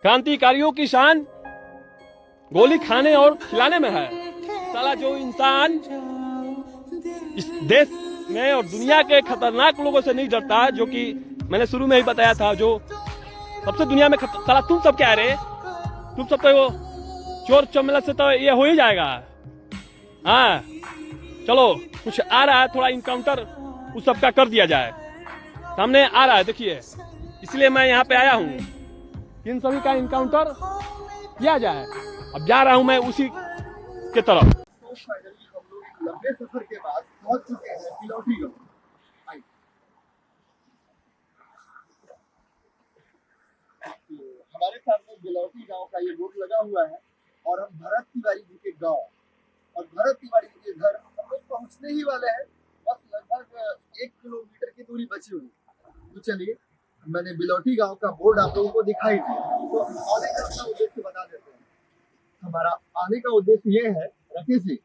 क्रांतिकारियों की शान गोली खाने और खिलाने में है। साला जो इंसान इस देश में और दुनिया के खतरनाक लोगों से नहीं डरता, जो कि मैंने शुरू में ही बताया था, जो सबसे दुनिया में साला तुम सब क्या रे, तुम सब तो वो चोर चमेला से तो ये हो ही जाएगा। हाँ चलो, कुछ आ रहा है, थोड़ा इनकाउंटर उस सब का कर दिया जाए। सामने आ रहा है देखिए, इसलिए मैं यहाँ पे आया हूँ, इन सभी का इनकाउंटर किया जाए। अब जा रहा हूँ मैं उसी के तरफ। तो फाइनली हम लोग लंबे सफर के बाद पहुंच चुके हैं बिलौटी गांव। हमारे सामने बिलौटी गांव का ये बोर्ड लगा हुआ है और हम भरत तिवारी जी के गांव और भरत तिवारी जी के घर हम लोग पहुंचने ही वाले हैं। बस लगभग 1 किलोमीटर की दूरी बची हुई। तो चलिए, मैंने बिलौटी गांव का बोर्ड आप लोगों को दिखाई दिया, तो आने का अपना उद्देश्य बता देते हैं। हमारा आने का उद्देश्य ये है, राकेश जी,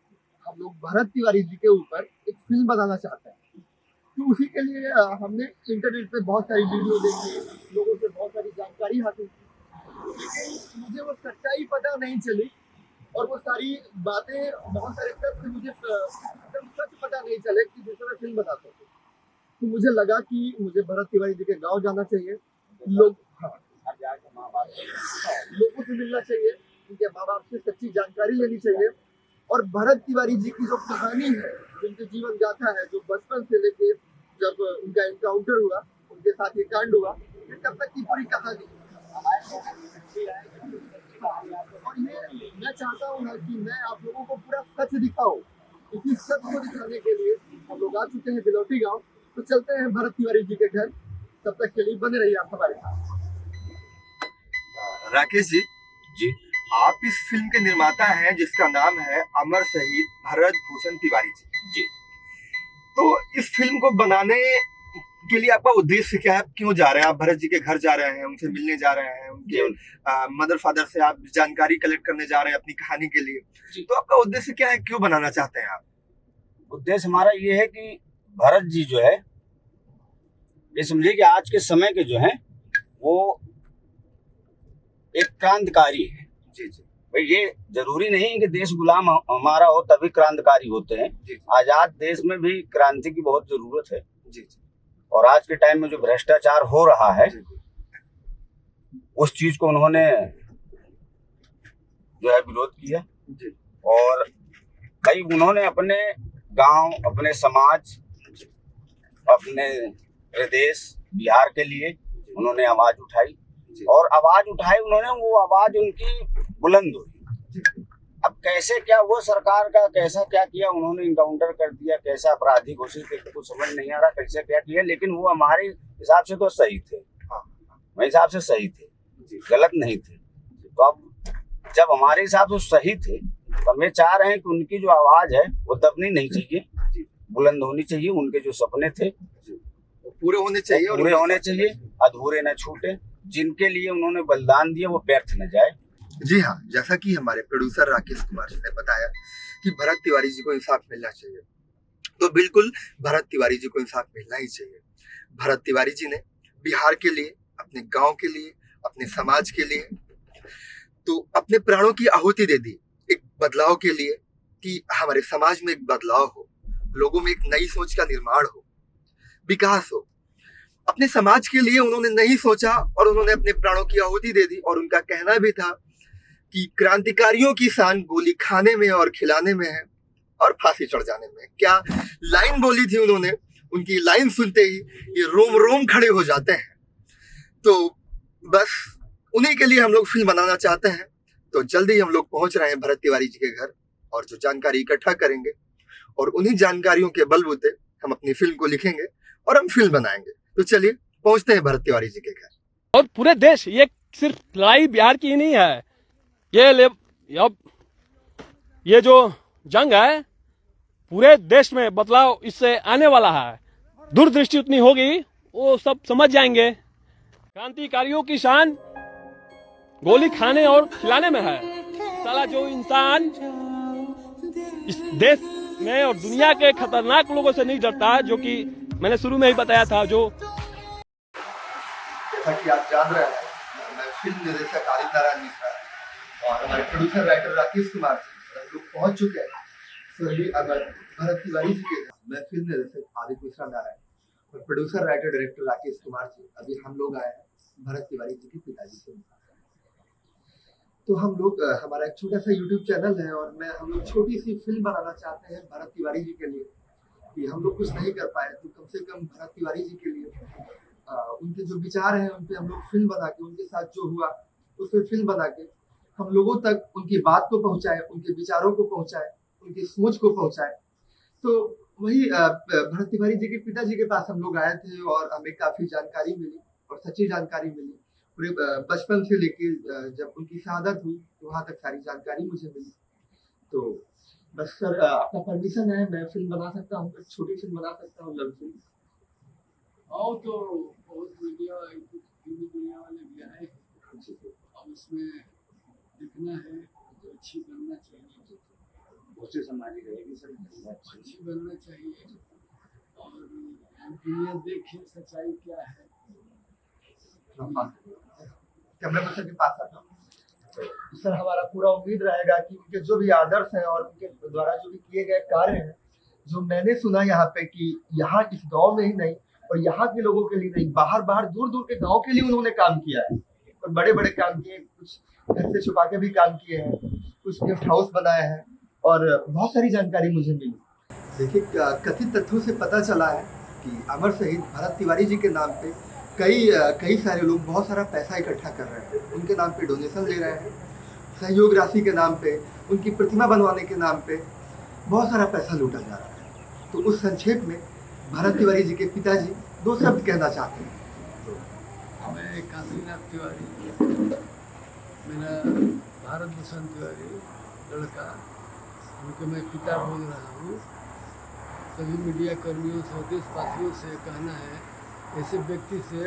हम लोग भरत तिवारी जी के ऊपर एक फिल्म बनाना चाहते हैं। तो उसी के लिए हमने इंटरनेट पे बहुत सारी वीडियो देखी, लोगों से बहुत सारी जानकारी हासिल की, लेकिन मुझे वो सच्चाई पता नहीं चली और वो सारी बातें, बहुत सारे तथ्य मुझे एकदम सच पता नहीं चले कि जिससे मैं फिल्म बना सकूं। तो मुझे लगा कि मुझे भरत तिवारी जी के गाँव जाना चाहिए, लोगों से मिलना चाहिए, उनके माँ बाप से सच्ची जानकारी लेनी चाहिए। और भरत तिवारी जी की जो कहानी है, उनके जीवन गाथा है, जो बचपन से लेके जब उनका एनकाउंटर हुआ, उनके साथ ये कांड हुआ, ये तब तक की पूरी कहानी। और ये मैं चाहता हूँ ना कि मैं आप लोगों को पूरा सच दिखाऊं। इसी सच को दिखाने के लिए हम लोग आ चुके हैं बिलौटी गाँव। तो चलते हैं भरत तिवारी जी के घर। तब तक के लिए बने रहिए आप हमारे साथ। राकेश जी, आप इस फिल्म के निर्माता हैं जिसका नाम है अमर शहीद भरत भूषण तिवारी जी। तो इस फिल्म को बनाने के लिए आपका उद्देश्य क्या है? क्यों जा रहे हैं आप भरत जी के घर जा रहे हैं, उनसे मिलने जा रहे हैं, उनके मदर फादर से आप जानकारी कलेक्ट करने जा रहे हैं अपनी कहानी के लिए? तो आपका उद्देश्य क्या है, क्यों बनाना चाहते हैं आप? उद्देश्य हमारा ये है कि भरत जी जो है, ये समझिए कि आज के समय के जो है वो एक क्रांतिकारी है। जी। भाई ये जरूरी नहीं है कि देश गुलाम हमारा हो तभी क्रांतिकारी होते हैं। आजाद देश में भी क्रांति की बहुत जरूरत है। जी। और आज के टाइम में जो भ्रष्टाचार हो रहा है, उस चीज को उन्होंने जो है विरोध किया। और कई उन्होंने अपने गांव, अपने समाज, अपने प्रदेश बिहार के लिए उन्होंने आवाज उठाई और आवाज उठाई उन्होंने, वो आवाज उनकी बुलंद हुई। अब कैसे क्या वो सरकार का कैसा क्या किया, उन्होंने इनकाउंटर कर दिया, कैसा अपराधी घोषित किया, कुछ समझ नहीं आ रहा कैसे क्या किया, लेकिन वो हमारे हिसाब से तो सही थे। मेरे हिसाब से सही थे, गलत नहीं थे। तो अब जब हमारे हिसाब से सही थे तो हम ये चाह रहे हैं कि उनकी जो आवाज है वो दबनी नहीं चाहिए, बुलंद होनी चाहिए। उनके जो सपने थे पूरे होने चाहिए, पूरे होने चाहिए, अधूरे न छूटे। जिनके लिए उन्होंने बलिदान दिया वो व्यर्थ न जाए। जी हाँ, जैसा कि हमारे प्रोड्यूसर राकेश कुमार जी ने बताया कि भरत तिवारी जी को इंसाफ मिलना चाहिए, तो बिल्कुल भरत तिवारी जी को इंसाफ मिलना ही चाहिए। भरत तिवारी जी ने बिहार के लिए, अपने गांव के लिए, अपने समाज के लिए तो अपने प्राणों की आहुति दे दी, एक बदलाव के लिए, कि हमारे समाज में एक बदलाव हो, लोगों में एक नई सोच का निर्माण हो, विकास हो। अपने समाज के लिए उन्होंने नहीं सोचा और उन्होंने अपने प्राणों की आहुति दे दी। और उनका कहना भी था कि क्रांतिकारियों की शान गोली खाने में और खिलाने में है और फांसी चढ़ जाने में। क्या लाइन बोली थी उन्होंने, उनकी लाइन सुनते ही ये रोम रोम खड़े हो जाते हैं। तो बस उन्हीं के लिए हम लोग फिल्म बनाना चाहते हैं। तो जल्दी हम लोग पहुंच रहे हैं भरत तिवारी जी के घर और जो जानकारी इकट्ठा करेंगे और उन्हीं जानकारियों के बलबूते हम अपनी फिल्म को लिखेंगे और हम फिल्म बनाएंगे। तो चलिए पहुंचते हैं भरत तिवारी जी के घर। और पूरे देश, ये सिर्फ लड़ाई बिहार की ही नहीं है, ये जो जंग है पूरे देश में बदलाव इससे आने वाला है। दूरदृष्टि उतनी होगी, वो सब समझ जाएंगे। क्रांतिकारियों की शान गोली खाने और खिलाने में है। साला जो इंसान इस देश में और दुनिया के खतरनाक लोगों से नहीं डरता, जो कि मैंने शुरू में ही बताया था, जो जैसा कि आप जान रहे हैं, मैं फिल्म निर्देशक आदित्य नारायण मिश्रा और हमारे प्रोड्यूसर राइटर राकेश कुमार जी हम लोग पहुंच चुके हैं स्वर्गीय अमर भरत तिवारी जी के घर। मैं फिल्म निर्देशक आदित्य मिश्रा नारायण और producer writer director Rakesh Kumar ji, अभी हम लोग आए हैं भरत तिवारी जी के पिताजी से। तो हम लोग हमारा एक छोटा सा यूट्यूब चैनल है और हम लोग छोटी सी फिल्म बनाना चाहते हैं भरत तिवारी जी के लिए कि हम लोग कुछ नहीं कर पाए तो कम से कम भरत तिवारी जी के लिए उनके जो विचार हैं उन पे हम लोग फिल्म बना के, उनके साथ जो हुआ उस पर फिल्म बना के हम लोगों तक उनकी बात को पहुंचाए, उनके विचारों को पहुंचाए, उनकी सोच को पहुंचाए। तो वही भरत तिवारी जी के पिताजी के पास हम लोग आए थे और हमें काफी जानकारी मिली और सच्ची जानकारी मिली। पूरे बचपन से लेके जब उनकी शहादत हुई तो वहां तक सारी जानकारी मुझे मिली। तो बस सर आपका परमिशन है, मैं फिल्म बना सकता हूँ, एक छोटी फिल्म बना सकता हूँ, लव फिल्म। आओ तो बहुत मीडिया फिल्मी दुनिया वाले भी आए हैं, अब उसमें दिखना है तो अच्छी बनना चाहिए, उससे समाज रहेगी सर, अच्छी बनना चाहिए और दुनिया देखे सच्चाई क्या है। कैमरा पर्सन के पास आता हूँ। सर हमारा पूरा उम्मीद रहेगा कि उनके जो भी आदर्श हैं और उनके द्वारा जो भी किए गए कार्य हैं, जो मैंने सुना यहाँ पे कि यहाँ इस गांव में ही नहीं और यहाँ के लोगों के लिए नहीं, बाहर दूर दूर के गांव के लिए उन्होंने काम किया है और बड़े बड़े काम किए, कुछ घर से छुपा के भी काम किए हैं, कुछ गिफ्ट हाउस बनाए हैं और बहुत सारी जानकारी मुझे मिली। देखिए कथित तथ्यों से पता चला है कि अमर शहीद भरत तिवारी जी के नाम पे कई सारे लोग बहुत सारा पैसा इकट्ठा कर रहे हैं, उनके नाम पे डोनेशन ले रहे हैं, सहयोग राशि के नाम पे, उनकी प्रतिमा बनवाने के नाम पे बहुत सारा पैसा लूटा जा रहा है। तो उस संक्षेप में भरत तिवारी जी के पिताजी दो शब्द कहना चाहते हैं। मैं काशीनाथ तिवारी, मेरा भारत भूषण तिवारी लड़का, उनके मैं पिता बोल रहा हूँ। सभी मीडिया कर्मियों से, देशवासियों से कहना है ऐसे व्यक्ति से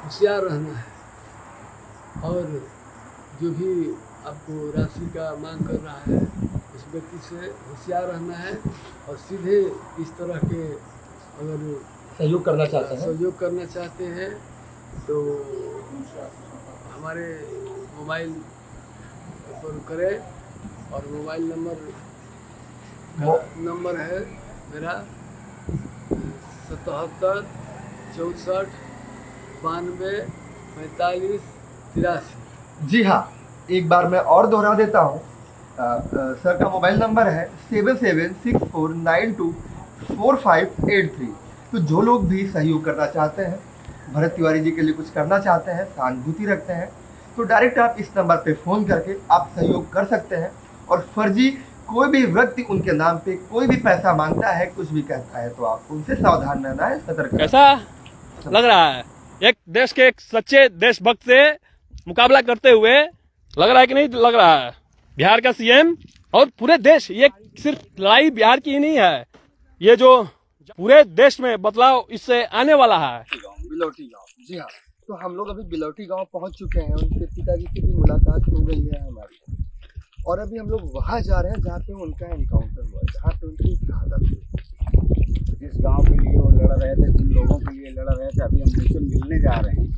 होशियार रहना है और जो भी आपको राशि का मांग कर रहा है उस व्यक्ति से होशियार रहना है और सीधे इस तरह के अगर सहयोग करना चाहते हैं तो हमारे मोबाइल पर करें और मोबाइल नंबर है मेरा 77 64 92 45 83। जी हाँ, एक बार मैं और दोहरा देता हूँ। सर का मोबाइल नंबर है 7764924583। तो जो लोग भी सहयोग करना चाहते हैं, भरत तिवारी जी के लिए कुछ करना चाहते हैं, सहानुभूति रखते हैं, तो डायरेक्ट आप इस नंबर पे फ़ोन करके आप सहयोग कर सकते हैं। और फर्जी कोई भी व्यक्ति उनके नाम पे कोई भी पैसा मांगता है, कुछ भी कहता है, तो आपको उनसे सावधान रहना है, सतर्क। कैसा लग रहा है? एक देश के एक सच्चे देशभक्त से मुकाबला करते हुए लग रहा है कि नहीं लग रहा है? बिहार का सीएम और पूरे देश, ये सिर्फ लड़ाई बिहार की ही नहीं है, ये जो पूरे देश में बदलाव इससे आने वाला है। बिलौटी गांव, जी हाँ, तो हम लोग अभी बिलौटी गांव पहुंच चुके हैं। उनके पिताजी से भी मुलाकात हो गई है हमारी और अभी हम लोग वहां जा रहे हैं जहाँ पे उनका एनकाउंटर हुआ, जहाँ पे उनकी शहादत हुई। जिस गांव के लिए वो लड़ रहे थे, जिन लोगों के लिए लड़ रहे थे, अभी हम उनसे मिलने जा रहे हैं।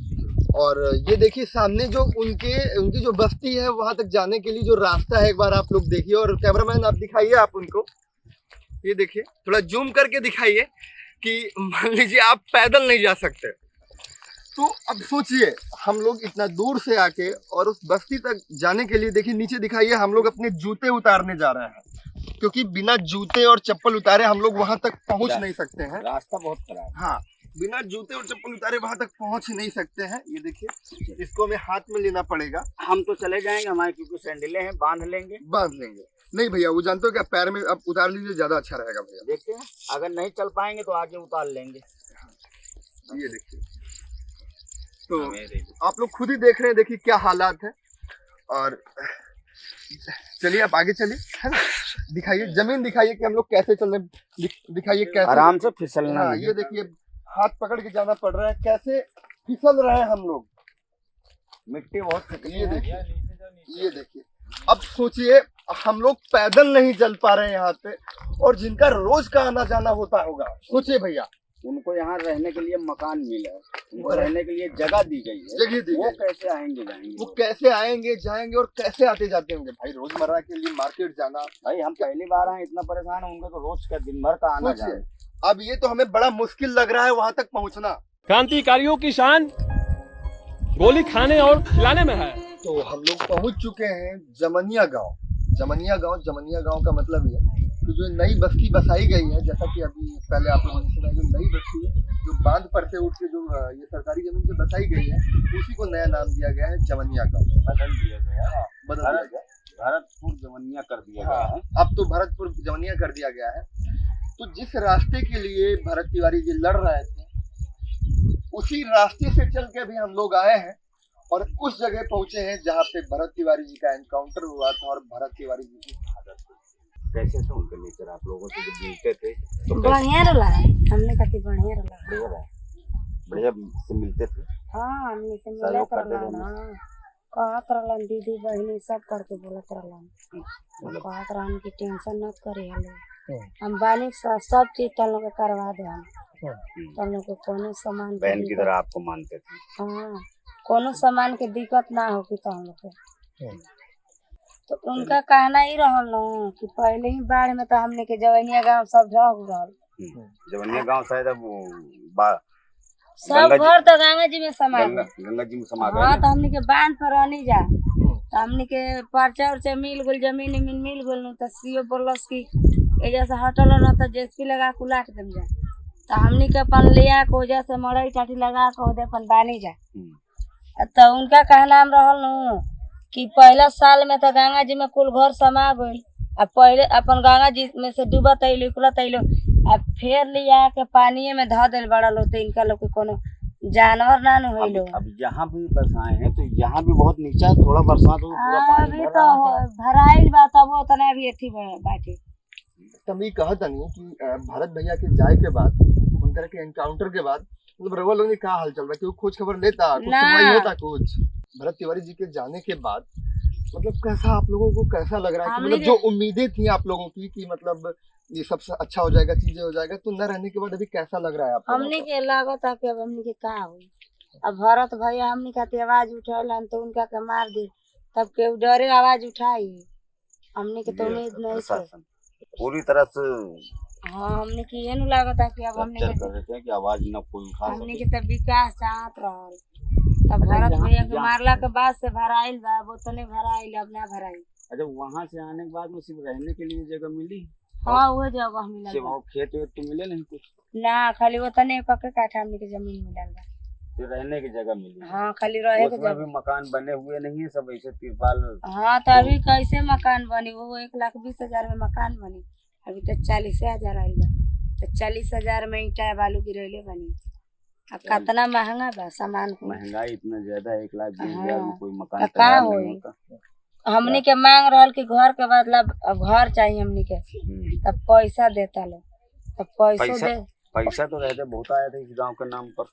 और ये देखिए सामने जो उनकी जो बस्ती है वहां तक जाने के लिए जो रास्ता है, एक बार आप लोग देखिए। और कैमरामैन आप दिखाइए, आप उनको ये देखिए, थोड़ा जूम करके दिखाइए कि मान लीजिए आप पैदल नहीं जा सकते, तो अब सोचिए हम लोग इतना दूर से आके और उस बस्ती तक जाने के लिए, देखिए नीचे दिखाइए, हम लोग अपने जूते उतारने जा रहे हैं क्योंकि बिना जूते और चप्पल उतारे हम लोग वहां तक पहुंच नहीं सकते हैं। रास्ता बहुत खराब है। हाँ, बिना जूते और चप्पल उतारे वहां तक पहुंच नहीं सकते हैं। ये देखिए, इसको हमें हाथ में लेना पड़ेगा। हम तो चले जाएंगे, हमारे क्योंकि सैंडलें हैं, बांध लेंगे। नहीं भैया, वो जानते हो क्या, पैर में अब उतार लीजिए, ज्यादा अच्छा रहेगा भैया। देखते हैं, अगर नहीं चल पाएंगे तो आगे उतार लेंगे। ये देखिए, तो आप लोग खुद ही देख रहे हैं, देखिए क्या हालात है। और चलिए आप आगे चलिए, है ना, दिखाइए जमीन, दिखाइए कि हम लोग कैसे चल रहे, दिखाइए कैसे आराम से फिसलना। हाँ, ये देखिए हाथ पकड़ के जाना पड़ रहा है, कैसे फिसल रहे हैं हम लोग, मिट्टी बहुत खतरी है। ये देखिए, अब सोचिए हम लोग पैदल नहीं चल पा रहे हैं यहाँ पे, और जिनका रोज का आना जाना होता होगा, सोचिए भैया उनको यहाँ रहने के लिए मकान मिला है, उनको रहने के लिए जगह दी गई है, जगह दी वो गई। कैसे आएंगे जाएंगे? वो कैसे आएंगे जाएंगे और कैसे आते जाते होंगे भाई? रोजमर्रा के लिए मार्केट जाना, भाई हम पहली बार आए, इतना परेशान है, उनका तो रोज का दिन भर का आना सोचिए, जाना। अब ये तो हमें बड़ा मुश्किल लग रहा है वहां तक पहुंचना। क्रांतिकारियों की शान गोली खाने और खिलाने में है। तो हम लोग पहुंच चुके हैं जमनिया गांव। जमनिया गांव का मतलब ये कि जो नई बस्ती बसाई गई है, जैसा कि अभी पहले आप लोगों ने सुना, जो नई बस्ती जो बांध पर से उठ के जो ये सरकारी जमीन पे बसाई गई है, उसी को नया नाम दिया गया है जमनिया गांव। बदल दिया गया, बदल दिया गया, भरतपुर जमनिया कर दिया गया है। अब तो भरतपुर जमनिया कर दिया गया है। तो जिस रास्ते के लिए भरत तिवारी जी लड़ रहे थे, उसी रास्ते से चल के भी हम लोग आए हैं और उस जगह पहुंचे हैं जहाँ पे भरत तिवारी जी का एनकाउंटर हुआ था और भरत तिवारी जी की शहादत हुई। कैसे थे उनके नेचर? आप लोगों से जब मिलते थे तो बढ़िया रहा, हमने कति बढ़िया रहा। बढ़िया से मिलते थे, हाँ, हमने से मिलत सहयोग करते रहलन, थे। हाँ, कहत रहलन दीदी बहनी सब करके बोलत रहलन, कहत रहन की टेंशन मत करे हलो, हम बानी सब चीज तन लोग के करवा दे, हम तन लोग के कोनो सामान के बहन की दिक्कत- तरह आपको मानते थे। हाँ, कोनो सामान के दिक्कत ना हो कि हम लोग के। तो उनका कहना ही रहल न कि पहले ही बाढ़ में तो हमने के जवनिया गांव सब ढह रहल, जवनिया गांव शायद अब सब गंगा जी- घर तो गंगा जी में समा गए। गंगा जी में समा गए हाँ, ना। तो हमने के बांध पर रहनी जा, तो हमने के पर्चा उर्चा मिल गल, जमीन मिल गल न, तो सीओ बोलस कि एजा से हटल न तो जेसीबी लगा के उलाट देम जा, तो हमने के अपन लिया के ओजा से मड़ई टाटी लगा के ओदे अपन बानी जा। तो उनका कहना हम रहल न कि पहला साल में तो गंगा जी में कुल घर समा गइल, अब पहले अपन गंगा जी में से डूबत अइलो निकलत अइलो, अब फिर लिया के पानी में धो दिल बड़ा लो, तो इनका लोग के कोनो जानवर ना न होइलो। अब यहाँ भी बरसाए हैं तो यहाँ भी बहुत नीचा है, थोड़ा बरसात हो पूरा पानी अभी भर तो रहा है। भराइल बा, तब उतना भी अथी बाटे। तब ये कहा था नहीं कि भारत भैया के जाए के बाद, उनका के एनकाउंटर के बाद, मतलब रवा लोग ने कहा हाल चल रहा है कि वो खोज खबर लेता, कुछ ना। सुनवाई होता कुछ? भरत तिवारी जी के जाने के बाद मतलब कैसा आप लोगों को कैसा लग रहा है कि हमने मतलब जो उम्मीदें थी आप लोगों की कि मतलब ये सब अच्छा हो जाएगा, चीजें हो जाएगा, तो न रहने के बाद अभी कैसा लग रहा है आप लोगों हमने को? के लागत है कि अब हमने के का हुई, अब भरत भैया हमने खाते आवाज उठौलन तो उनका के मार दी, तब के डरे आवाज उठाई, हमने के तो ये उम्मीद नहीं थे। प्रशासन पूरी तरह से हाँ, हमने के ये नु लागत है कि अब हमने कैप्चर के कर रहे थे कि आवाज न कोई उठा हमने सके। के तब विकास चाहत रहल, तब भरत भैया के मारला के बाद से भराइल बा, वो तो नहीं भराइल, अब ना भराइल। अच्छा, वहाँ से आने के बाद में सिर्फ रहने के लिए जगह मिली? हाँ, वो जगह मिलल सिर्फ बा। वो खेत वेत तो मिले नहीं कुछ? ना, खाली वो तने कके काठा हमने के जमीन मिलल बा। फिर रहने की जगह मिली? हाँ, खाली रहे के उसमें जगह। भी मकान बने हुए नहीं है, सब ऐसे तिरपाल। हाँ, तो अभी कैसे मकान बनी? वो 1,20,000 में मकान बनी, अभी तो 40,000 आयल बा, तो 40,000 में ईटा बालू गिरैले बनी। अब कितना महंगा बा सामान को। महंगाई इतना ज्यादा है, 1,20,000 में कोई मकान का तैयार होई? नहीं होता। हमनी के मांग रहल कि घर के बदला अब घर चाहिए हमनी के, तब पैसा देता लो, तब पैसा पैसा दे पैसा तो रहते बहुत आया था इस गांव के नाम पर,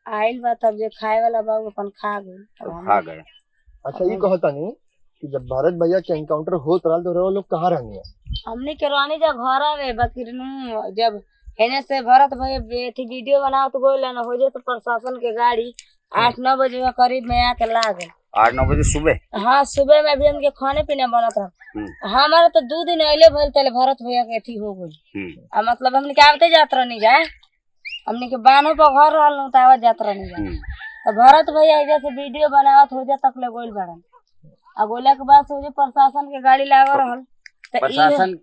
आइल बा, तब जो खाए वाला बा वो अपन खा गई। तो खा गए। अच्छा, ये कहता नहीं कि जब भारत भैया के एनकाउंटर होत रहा तो रवा लोग कहाँ रहनी है? हमनी के रानी जब घर आवे बकरी नु, जब हेने से भरत भैया थी वीडियो बनावत गोइल न, हो जे तो प्रशासन के गाड़ी 8-9 बजे के करीब में आके लागल। 8-9 बजे सुबह? हाँ, सुबह में भी हमके खाने पीने बनत रहा। हमारे तो 2 दिन अइले भइल तले भरत भैया के अथी हो गई। मतलब हमने के आवते जात रहनी जाए, हमने के बानो पर घर रहल त आवत जात रहनी जाए, तो भरत भैया जैसे वीडियो बनावत हो जा तक ले गोइल बड़न, आ गोला के बाद से हो जे प्रशासन के गाड़ी लागल रहल, तो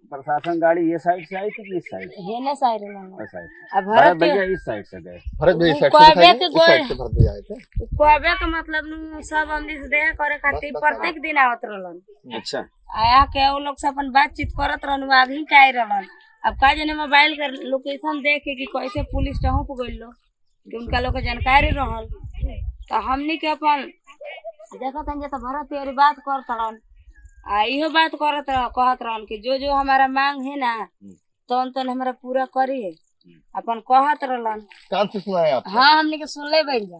प्रशासन गाड़ी ये साइड से आई थी कि इस साइड से? हेने साइड रहल। इस साइड से। अब भरत भैया इस साइड से गए? भरत भैया इस साइड से कहबे दिखाई के इस साइड से भरत भैया आए थे। कहबे के मतलब नु सब हमनी से देह करे खातिर प्रत्येक दिन आवत रहलन। अच्छा, आया के वो लोग से अपन बातचीत करत रहन, आगे के आए रहलन। अब का जाने मोबाइल के लोकेशन देख के कि कैसे पुलिस पहुंच गइल लो, कि उनका लोग के जानकारी रहल, तो हमनी के अपन देखत हन जे तो भरत तिवारी बात करत रहन, आ इहो बात कहत रहन कि जो हमारा मांग है ना तो हमारा पूरा करिए, अपन कहत रहलन। कान से सुना है आप? हाँ, हमनी के सुनले बैठ जा,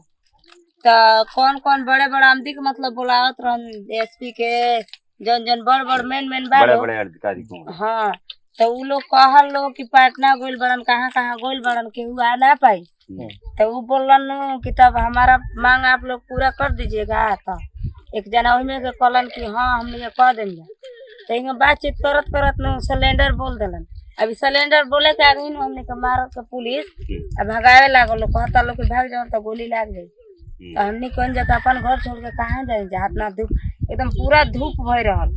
तो कौन कौन बड़े बड़े आमदी के मतलब बुलावत रहन, एसपी के, जन बड़ मेन बड़े बाड़ो, बड़े अधिकारी को। हाँ, तो उ लोग कहल लोग कि पटना गोइल बड़न, कहाँ कहाँ गोइल बड़न, केहू आ ना पाई। तो उ बोलन कि तब हमारा मांग आप लोग पूरा कर दीजिएगा। तो एक जना ओहिमे के कहलन कि हाँ हम ये कह देंगे। तो इनका बातचीत करत करत न सिलेंडर बोल दिलन। अभी सिलेंडर बोले के आगे हमने के मारत के पुलिस अब भगावे लागल, कहता लोग कि भाग जाओ तो गोली लाग गई। तो हमने कौन जगह अपन घर छोड़ के कहाँ जाए, जहाँ इतना धूप एकदम पूरा धूप भय रहल।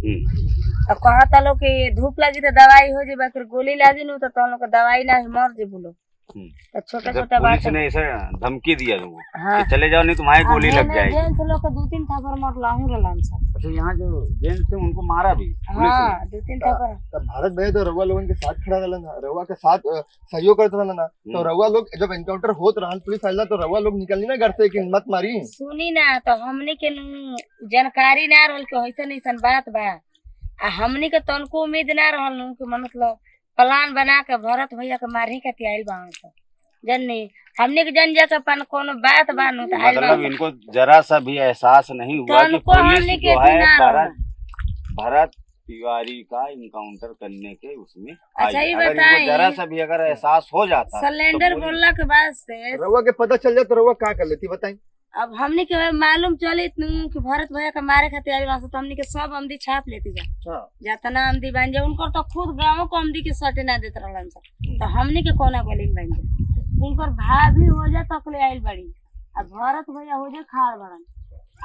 तो कहता लोग कि धूप लगी तो दवाई हो जाए, फिर गोली लागी न तो हम लोग दवाई ना मर जे बोलो। तो छोटे छोटे पुलिस ने ऐसे धमकी दिया तुमको हाँ। कि चले जाओ नहीं तुम्हारी गोली लग जाएगी। जेंट्स लोग के 2-3 थापर मर लाहू रहलन सब। अच्छा, यहाँ जो जेंट्स थे उनको मारा भी पुलिस ने? हाँ 2-3 थापर। तब भारत भैया तो रउआ लोगन के साथ खड़ा रहलन, रउआ के साथ सहयोग करत रहलन ना। तो रउआ लोग जब एनकाउंटर होत रहल पुलिस आइला तो रउआ लोग निकलनी ना घर से कि हिम्मत मारी। सुनी ना, तो हमने के जानकारी ना रहल कि ऐसन ऐसन बात बा। आ हमने के तनको उम्मीद ना रहल कि मतलब प्लान बना के भरत भैया के मारे के आइल बा। जननी हमने के जन जाके अपन कोनो बात बानू तो आइल बा। मतलब इनको जरा सा भी एहसास नहीं हुआ कि पुलिस जो है भरत तिवारी का इनकाउंटर करने के उसमें आई। अच्छा, ये अगर इनको बताएं, जरा सा भी अगर एहसास हो जाता सिलेंडर तो बोलला के बाद से रउआ के पता चल जाए तो रउआ क्या कर लेती बताई। अब हमने के मालूम चली कि भरत भैया के मारे खातिर आइल बा, तो हमने के सब अमदी छाप लेती जा। हाँ। जतना अमदी बन जाए उनकर तो खुद गाँव को अमदी के सटे ना देत रहलन सब। तो हमने के कोना गोली में बन जाए उनकर भाभी हो जा तकले आइल बड़ी। अब भरत भैया हो जा खाड़ बड़न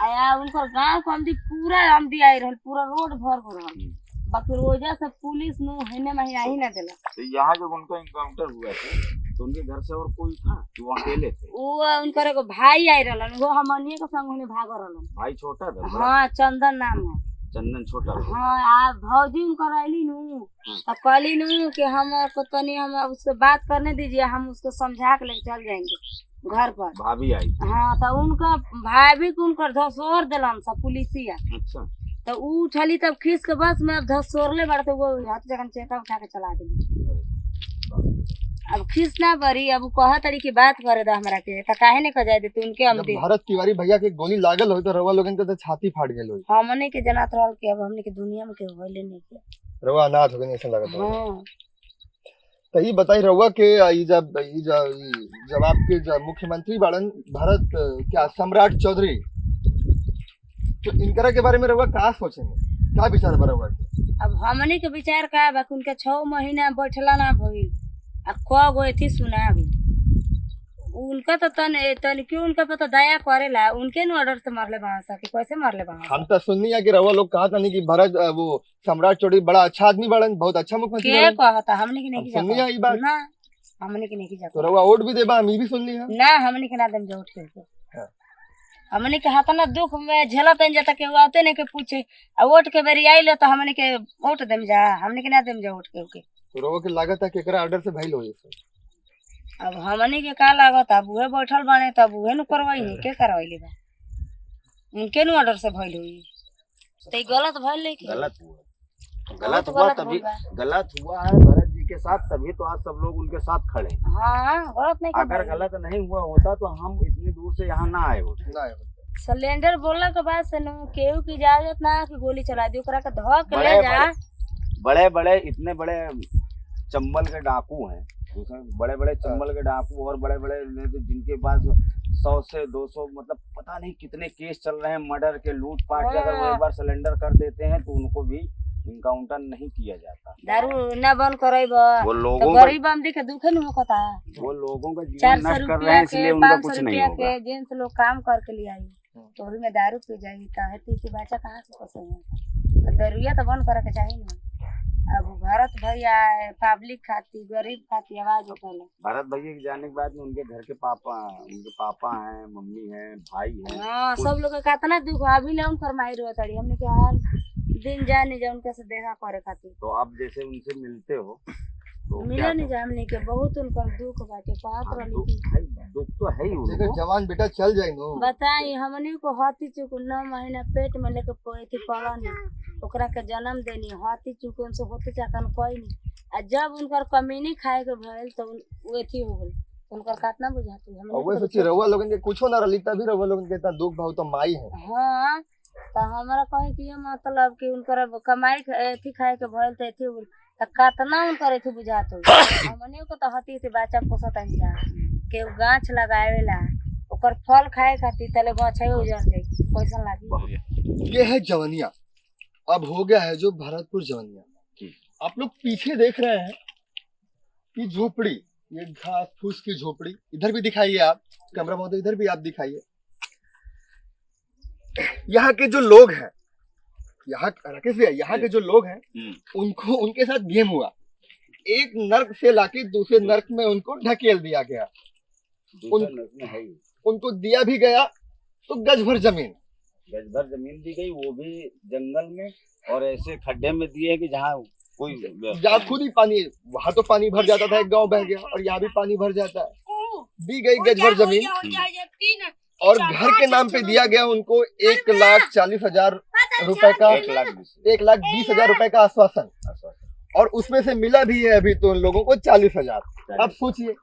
आया, उनकर गाँव को अमदी पूरा अमदी आई रहल, पूरा रोड भर हो रहल। बाकी रोजा से पुलिस नु हेने में ही ना देला। तो यहाँ जब उनका इनकाउंटर हुआ था तो उनके घर से और कोई था कि वो अकेले थे? वो उनकर एगो भाई आई रहलन, वो हमनिए के संग होने भाग रहलन। भाई छोटा था? हाँ चंदन नाम है। चंदन छोटा था। हाँ आ भौजी उनकर आईली नु तो कहली नु कि हम को तनी हम उससे बात करने दीजिए, हम उसको समझा के लेके चल जाएंगे घर पर। भाभी आई? हाँ तो उनका भाभी को उनकर धसोर दिलन सब पुलिसिया। अच्छा। तो उ उठली तब खींच के बस में अब धसोरले बढ़ते वो हाथ जगह चेका उठा के चला दी। अब खींच ना बरी, अब कहा तरी की बात करे दा हमरा के तो काहे ने कह जाए दे उनके हम जब दे। भारत तिवारी भैया के गोली लागल हो तो रउआ लोगन के तो छाती फाट गेल हो। हमने के जनात रहल के अब हमने के दुनिया में के होइले नहीं के। रउआ अनाथ हो गए ऐसा लगता है। हाँ तो ये बताई रउआ के जब आपके जब मुख्यमंत्री बाड़न भारत क्या सम्राट चौधरी, तो इनकरा के बारे में रउआ का सोचेंगे, क्या विचार बा रउआ के? अब हमने के विचार का बा उनके 6 महीना बैठला ना भइल आ क गो थी सुना भी उनका तो तन क्यों उनका पता दया करेला, उनके नु ऑर्डर से मारले बा सा कि कैसे मारले बा। हम तो सुननी है कि रउआ लोग कहा था नहीं कि भारत वो सम्राट चौधरी बड़ा अच्छा आदमी बाड़न, बहुत अच्छा मुख्यमंत्री के बाड़न। कहता हमने के नहीं सुननी है ये बात? ना हमने के नहीं तो रउआ वोट भी देबा, हम भी सुननी है ना, हमने के ना दम जा उठ के हाँ। हमने के हाथ ना दुख में झेलत न जाता के आते नहीं के पूछे आ वोट के बेरी आइल तो हमने के वोट देम जा, हमने के ना देम जा उठ के। तो रउआ के लागत है कि एकरा ऑर्डर से भइल हो ये सब? अब हमने के का लागत, अब उहे बैठल बाने तब उहे नु करवाई है के करवाइले बा, उनके नु ऑर्डर से भइल होई। तो गलत भइल लेके गलत हुआ, बहुत गलत हुआ गलत तभी, भइल बा। गलत हुआ है भरत जी के साथ, तभी तो आज सब लोग उनके साथ खड़े हैं। हाँ गलत नहीं अगर कर गलत नहीं हुआ होता तो हम इतनी दूर से यहाँ ना आए होते। ना सिलेंडर बोलला के बाद से नु केहू की इजाजत ना कि गोली चला दी, ओकरा के धो के ले जा। बड़े बड़े इतने बड़े चंबल के डाकू हैं, बड़े बड़े चंबल के डाकू और बड़े बड़े जिनके पास 100 से 200 मतलब पता नहीं कितने केस चल रहे हैं मर्डर के, लूटपाट के, अगर वो एक बार सिलेंडर कर देते हैं तो उनको भी इनकाउंटर नहीं किया जाता। दारू ना बंद करे वो तो लोगों गरीब आदमी के दुखे न होता। वो लोगों का जीवन 400 नष्ट कर रहे रुपया हैं, के इसलिए उनका 500 कुछ नहीं रुपया होगा। के जेंट्स लोग काम करके ले आई तो में दारू पी जाएगी कहती कि बच्चा कहाँ से पोसेंगे, तो दारुया तो बंद करे के चाहिए ना। अब भारत भैया पब्लिक खाती गरीब खाती आवाज उठेला। भारत भैया के जाने के बाद में उनके घर के उनके पापा हैं, मम्मी हैं, भाई हैं। हाँ सब लोग का कितना दुख अभी ले उन फरमाई रहो तड़ी, हमने के हर दिन जाने जा उनके से देखा करे खातिर। तो आप जैसे उनसे मिलते हो तो मिले नहीं जा हमने के बहुत उनका दुख बाटे कहत रहली दुख तो है ही जेकर उनको। जवान बेटा चल जाए नो। बताई हमनी को हाथी चुक 9 महीना पेट में लेके पोथी पड़नी, ओकरा के जन्म देनी हाथी चुक उनसे होते चाकन कोई नहीं। आ जब उनकर कमीनी खाए के भइल तो वो एथी हो गई, उनकर काटना बुझाती और वो सोची रउआ लोगन के कुछो ना रली तभी रउआ लोगन के इतना दुख भाव तो माई है। हाँ तो हमारा कहे कि ये मतलब कि उनकर कमाई एथी खाए के भइल तो एथी हो गई। तो कतना उनकर थे बुझात हो हमने को तो हती थे बच्चा पोसत जा के गाछ लगावेला ओकर फल खाए खातिर तले गाछ है उजर जाई कैसन लागी। ये है जवनिया। अब हो गया है जो भरतपुर जवनिया। आप लोग पीछे देख रहे हैं कि झोपड़ी, ये घास फूस की झोपड़ी, इधर भी दिखाइए आप, कैमरा महोदय इधर भी आप दिखाइए। यहाँ के जो लोग हैं, यहाँ राकेश भैया, यहाँ के जो लोग हैं उनको उनके साथ गेम हुआ। एक नर्क से लाके दूसरे नर्क में उनको ढकेल दिया गया। उनको दिया भी गया तो गज भर जमीन दी गई, वो भी जंगल में, और ऐसे खड्डे में दिए कि जहाँ कोई जहाँ खुद ही पानी, वहां तो पानी भर जाता था, एक गांव बह गया, और यहाँ भी पानी भर जाता है। दी गई गज भर जमीन और घर के नाम पे दिया गया उनको 1,40,000 रुपए का, 1,20,000 रुपए का आश्वासन, और उसमें से मिला भी है अभी तो उन लोगों को 40,000। अब सोचिए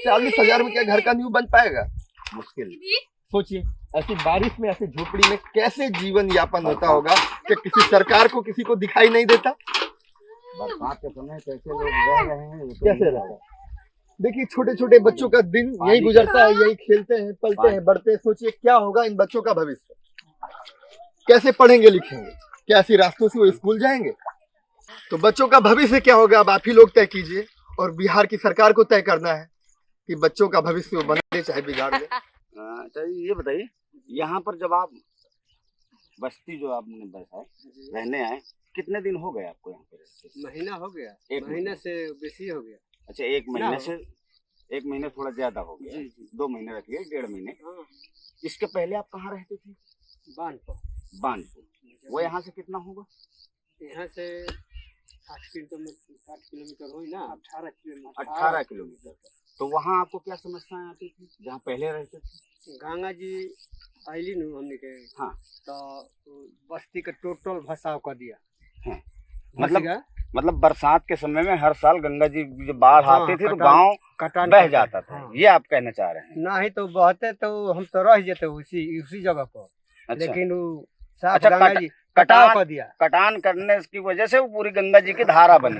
40,000 में क्या घर का न्यू बन पाएगा? मुश्किल। सोचिए ऐसी बारिश में, ऐसी झोपड़ी में कैसे जीवन यापन होता होगा कि किसी सरकार को, किसी को दिखाई नहीं देता। बरसात के समय कैसे लोग रह रहे हैं, कैसे रह रहे हैं? देखिए छोटे छोटे बच्चों का दिन यही गुजरता है, यही खेलते हैं, पलते हैं, बढ़ते हैं। सोचिए क्या होगा इन बच्चों का भविष्य, कैसे पढ़ेंगे लिखेंगे, क्या ऐसी रास्तों से वो स्कूल जाएंगे? तो बच्चों का भविष्य क्या होगा, अब आप ही लोग तय कीजिए, और बिहार की सरकार को तय करना है कि बच्चों का भविष्य वो बना दे चाहे बिगाड़ दे। अच्छा ये बताइए, यहाँ पर जब आप बस्ती जो आपने बसाए रहने आए, कितने दिन हो गए आपको यहाँ पे? महीना हो गया, एक महीने से बेसी हो गया। अच्छा, एक महीने से, एक महीने थोड़ा ज्यादा हो गया। 2 महीने रखिए, 1.5 महीने। इसके पहले आप कहाँ रहते थे? बानपुर। वो यहाँ से कितना होगा? यहाँ से 8 किलोमीटर हो ना, 18 किलोमीटर। तो वहाँ आपको क्या समस्याएं आती थी जहाँ पहले रहते थे? गंगा जी आईली नु हमने के, हाँ, तो बस्ती का टोटल भसाव कर दिया। हाँ। मतलब बरसात के समय में हर साल गंगा जी जब बाढ़ हाँ, आती थी तो गांव बह जाता था। हाँ। ये आप कहना चाह रहे हैं? नहीं तो बहते तो हम तो रह जाते उसी जगह पर। अच्छा। लेकिन वो साफ अच्छा, गंगा जी कटाव कर दिया। कटान करने की वजह से वो पूरी गंगा जी की धारा बन गई।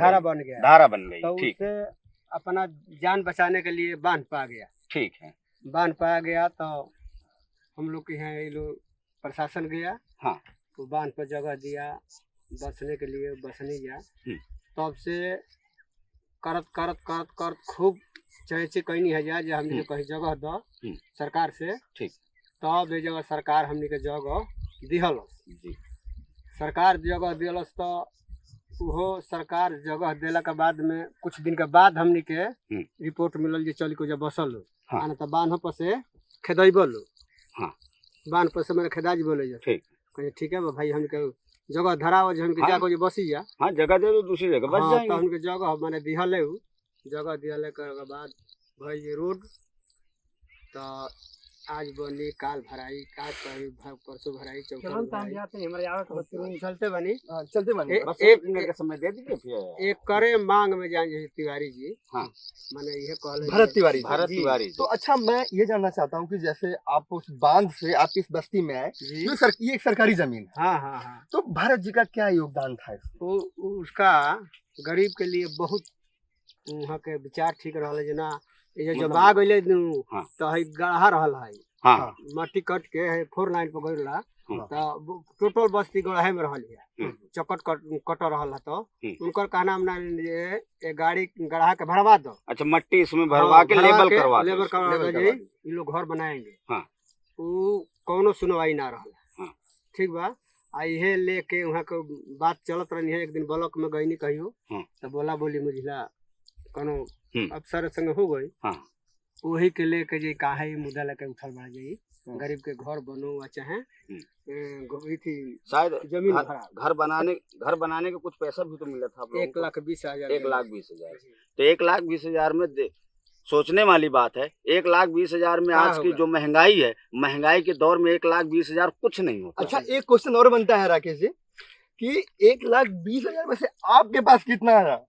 धारा बन गई। तो ठीक, उससे अपना जान बचाने के लिए बांध पा गया। ठीक है। बांध पाया गया तो हम लोग के यहाँ ये लोग प्रशासन गया। हाँ। तो बांध पर जगह दिया बसने के लिए, बसने गया। तब से करत खूब चहे कहीं है जा हमने कहीं जगह दो सरकार से। ठीक। तब ये जगह सरकार हमने के जगह दिहलस। सरकार जगह दिहलस तो वो सरकार जगह दिला के बाद में कुछ दिन के बाद हमने के रिपोर्ट मिलल जे चल को जब बसल लो। हाँ। आना तो बांध पर से खेदाई बोलो। हाँ। बांध पर से मैंने खेदाज बोले जा। ठीक। कहे ठीक है भाई, हमके जगह धराव जो हमके जाको जे बसी जा। हाँ, जगह दे दो, दूसरी जगह बस जाएंगे। तो हमके जगह माने दिहले जगह दिहले के बाद भाई ये रोड तो आज बनी, काल भराई, आज परसों भराई, चलते बनी। एक मिनट का समय दे दीजिए फिर। एक करे मांग में जाए तिवारी जी। हाँ। मैंने ये कहले भरत तिवारी। भरत तिवारी। तो अच्छा मैं ये जानना चाहता हूँ कि जैसे आप उस बांध से आप इस बस्ती में आए, ये एक सरकारी जमीन है। हाँ। तो भारत जी का क्या योगदान था इसमें? उसका गरीब के लिए बहुत वहाँ के विचार ठीक रहा जना। ये जो बाग अले तो है गढ़ा रहल है। हाँ। मट्टी कट के 4 लाइन पर गड़ला तो टोटल बस्ती गढ़े में रहल है। चकट कट रहल है तो उनकर कहना हमना ये गाड़ी गढ़ा के भरवा दो। अच्छा, मट्टी इसमें भरवा के लेबल करवा दो जी, ये लोग घर बनाएंगे। हाँ। वो कौनो सुनवाई ना रहल। हाँ। ठीक बा। ये लेके वहाँ के बात चलत रही है। एक दिन ब्लॉक में गई नहीं कहियो तो बोला बोली मुझला कौनो अफसर संग हो गई। हाँ। वही के लेके जी काहे मुद्दा लेके उठल बना जाई। गरीब के घर बनो वा चाहे थी शायद जमीन घर बनाने के कुछ पैसा भी तो मिला था। 1,20,000। 1,20,000। तो 1,20,000 में सोचने वाली बात है। 1,20,000 में आज की जो महंगाई है, महंगाई के दौर में 1,20,000 कुछ नहीं होता। अच्छा, एक क्वेश्चन और बनता है राकेश जी कि 1,20,000 में से आपके पास कितना है?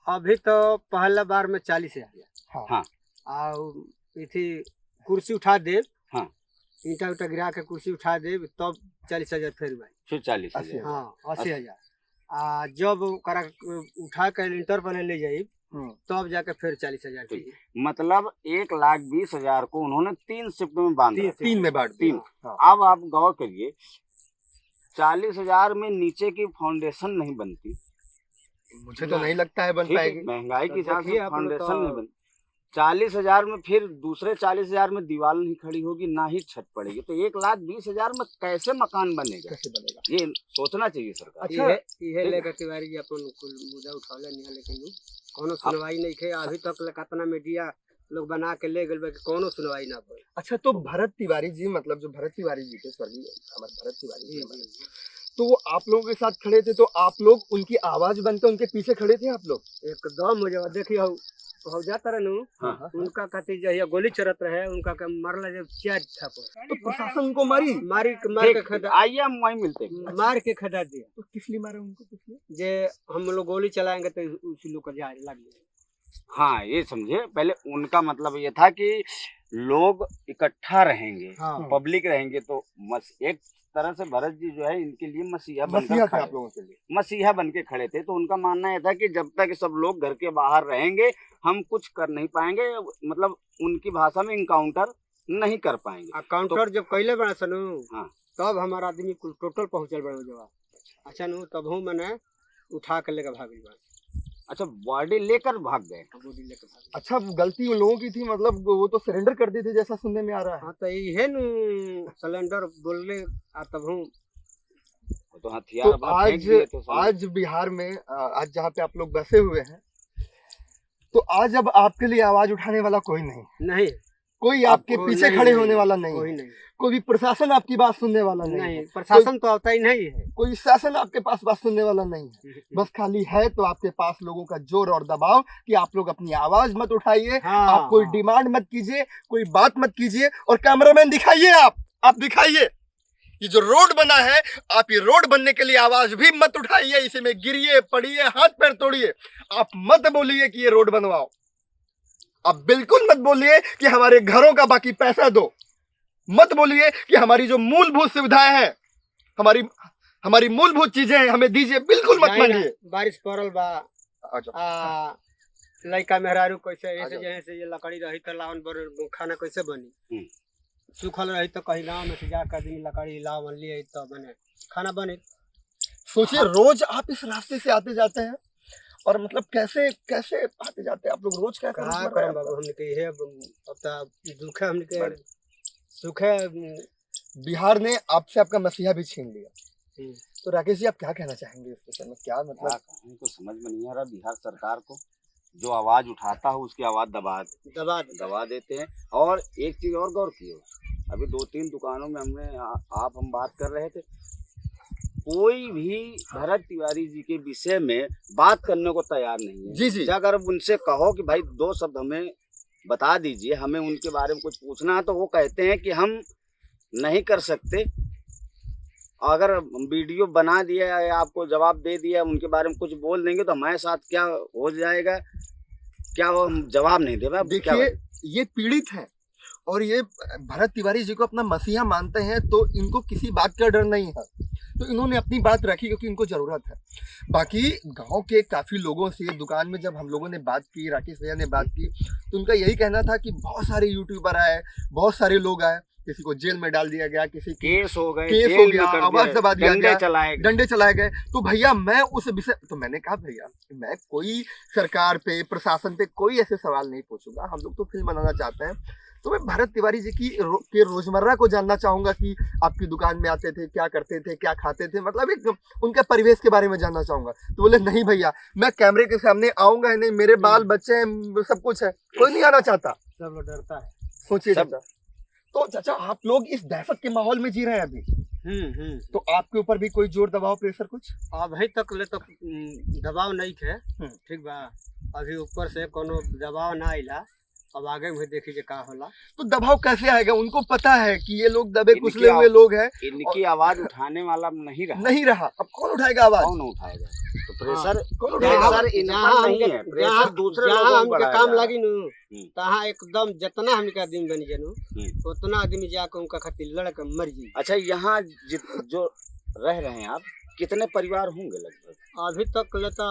अभी तो पहला बार में 40,000। हाँ। और इथी कुर्सी उठा दे। हाँ। ईटा उठा गिरा के कुर्सी उठा दे तब 40,000 फिर भाई। फिर 40,000। हाँ, 80,000। जब ओकरा उठा के इंटर पर ले जाई तब जाके फिर 40,000 की मतलब 1,20,000 को उन्होंने 3 शिफ्ट में बांधा। 3 में बांट तीन। हाँ। अब आप गौर करिए 40,000 में नीचे की फाउंडेशन नहीं बनती। मुझे तो नहीं लगता है बन ठीक है, पाएगी। महंगाई के हिसाब देखिए से आपने फाउंडेशन तो- नहीं बनती। 40,000 में फिर दूसरे 40,000 में दीवार नहीं खड़ी होगी, ना ही छत पड़ेगी, तो 1,20,000 में कैसे मकान बनेगा? कैसे बनेगा? ये सोचना चाहिए सरकार। अच्छा, इहे लेकर तिवारी जी अपन कुल मुद्दा उठौले नहीं, लेकिन कोनो सुनवाई नहीं खे अभी तक। कितना मीडिया लोग बना के ले गए कोनो सुनवाई ना भइल। अच्छा, तो भरत तिवारी जी, मतलब जो भरत तिवारी जी थे, स्वर्गीय हमारे भरत तिवारी जी हमारे, तो वो आप लोगों के साथ खड़े थे, तो आप लोग उनकी आवाज बनकर उनके पीछे खड़े थे आप लोग? एकदम हो जाओ। देखिए हो जाता रहे हाँ। उनका कति जहिया गोली चलत रहे उनका के मरला जब चार था तो प्रशासन उनको मारी? मार के ठीक, खदा आइए हम वहीं मिलते हैं। मार के खदा दिया। तो किस लिए मारे उनको? किस लिए? जे हम लोग गोली चलाएंगे तो उसी लोग का जाए लग जाए। हाँ, ये समझे, पहले उनका मतलब ये था कि लोग इकट्ठा रहेंगे, हाँ। पब्लिक रहेंगे, तो एक तरह से भरत जी जो है इनके लिए मसीहा बनकर मसीहा थे खड़े आप लोगों के लिए। मसीहा बन के खड़े थे। तो उनका मानना यह था कि जब तक सब लोग घर के बाहर रहेंगे हम कुछ कर नहीं पाएंगे, मतलब उनकी भाषा में इनकाउंटर नहीं कर पाएंगे। काउंटर जब कैले बना सनु हाँ। तब हमारा आदमी कुल टोटल पहुंचल बड़ा जवाब। अच्छा नु तब हूँ मैंने उठा के लेकर भाग गई। अच्छा, बॉडी लेकर भाग गए। बॉडी लेकर भाग गई। अच्छा, गलती उन लोगों की थी, मतलब वो तो सरेंडर कर दी थी जैसा सुनने में आ रहा है। हाँ तो ये नु सिलेंडर बोलले तब हूँ। तो हथियार तो अपना फेंक आज दिए थे सब। आज बिहार में आज जहाँ पे आप लोग बसे हुए हैं, तो आज अब आपके लिए आवाज उठाने वाला कोई नहीं, नहीं कोई आपके कोई पीछे नहीं, खड़े नहीं, होने वाला नहीं, कोई नहीं। कोई भी प्रशासन आपकी बात सुनने वाला नहीं, नहीं प्रशासन तो आता ही नहीं है। कोई शासन आपके पास बात सुनने वाला नहीं है। बस खाली है तो आपके पास लोगों का जोर और दबाव कि आप लोग अपनी आवाज मत उठाइए, हाँ, आप कोई हाँ। डिमांड मत कीजिए, कोई बात मत कीजिए। और कैमरामैन दिखाइए, आप दिखाइए ये जो रोड बना है, आप ये रोड बनने के लिए आवाज भी मत उठाइए, इसी में गिरिए, पड़िए, हाथ पैर तोड़िए। आप मत बोलिए कि ये रोड बनवाओ, आप बिल्कुल मत बोलिए कि हमारे घरों का बाकी पैसा दो, मत बोलिए कि हमारी जो मूलभूत सुविधाएं हैं, हमारी मूलभूत चीजें हैं, हमें दीजिए, बिल्कुल मत मांगिए। बारिश पड़ल बा अच्छा, लड़का मेहरारू कैसे ऐसे अच्छा। जैसे ये लकड़ी रही तो लावन पर खाना कैसे बनी। हम्म। सूखल रही तो कहीं गाँव में से जाकर आदमी लकड़ी लावन लिए तो बने खाना बने। सोचिए रोज आप इस रास्ते से आते जाते हैं, और मतलब कैसे कैसे आते जाते हैं आप लोग रोज? क्या कहा करम बाबू हमने के ये अब तो दुख है हमने के सुख है। बिहार ने आपसे आपका मसीहा भी छीन लिया, तो राकेश जी आप क्या कहना चाहेंगे इस विषय में? क्या क्या मतलब कहें, कुछ समझ में नहीं आ रहा। बिहार सरकार को जो आवाज उठाता है उसकी आवाज दबा देते हैं। और एक चीज और गौर की हो, अभी 2-3 दुकानों में हम बात कर रहे थे, कोई भी भरत तिवारी जी के विषय में बात करने को तैयार नहीं है। जी। अगर उनसे कहो कि भाई 2 शब्द हमें बता दीजिए, हमें उनके बारे में कुछ पूछना है, तो वो कहते हैं कि हम नहीं कर सकते। अगर वीडियो बना दिया या आपको जवाब दे दिया, उनके बारे में कुछ बोल देंगे तो हमारे साथ क्या हो जाएगा, क्या वो हम जवाब नहीं दे पाए। देखिए, ये पीड़ित है और ये भरत तिवारी जी को अपना मसीहा मानते हैं, तो इनको किसी बात का डर नहीं है, तो इन्होंने अपनी बात रखी क्योंकि इनको जरूरत है। बाकी गांव के काफी लोगों से दुकान में जब हम लोगों ने बात की, राकेश भैया ने बात की, तो उनका यही कहना था कि बहुत सारे यूट्यूबर आए, बहुत सारे लोग आए, किसी को जेल में डाल दिया गया, किसी केस हो गए, केस हो गया, आवाज दबा दिया गया, डंडे चलाए गए। तो भैया मैं उस विषय, तो मैंने कहा भैया मैं कोई सरकार पे, प्रशासन पे कोई ऐसे सवाल नहीं पूछूंगा, हम लोग तो फिल्म बनाना चाहते हैं। तो मैं भरत तिवारी जी के रोजमर्रा को जानना चाहूंगा कि आपकी दुकान में आते थे, क्या करते थे, क्या खाते थे, मतलब एक उनके परिवेश के बारे में जानना चाहूंगा। तो बोले नहीं भैया, मैं कैमरे के सामने आऊंगा ही नहीं, मेरे बाल बच्चे हैं, सब कुछ है, कोई नहीं आना चाहता, सब लोग डरता है। सोचिए चाचा। तो चाचा आप लोग इस दहशत के माहौल में जी रहे हैं अभी, तो आपके ऊपर भी कोई जोर दबाव प्रेशर कुछ? अभी तक ले तो दबाव नहीं थे, ठीक बा। अभी ऊपर से कोनो दबाव ना आइला, अब आगे भी देखिए क्या होला। तो दबाव कैसे आएगा? उनको पता है कि ये लोग दबे कुचले हुए लोग हैं, इनकी आवाज उठाने वाला नहीं रहा। अब कौन उठाएगा आवाज? कौन उठाएगा? तो प्रेशर कौन उठाएगा? प्रेशर इन पर नहीं है, प्रेशर दूसरे लोगों पर बढ़ाया काम जा रहा लगी नु तहाँ एकदम जितना हमके आदमी बनी जनू उतना आदमी जाके उनका खातिर लड़ के मर जी। अच्छा, यहाँ जो रह रहे हैं आप, कितने परिवार होंगे लगभग? अभी तक लेता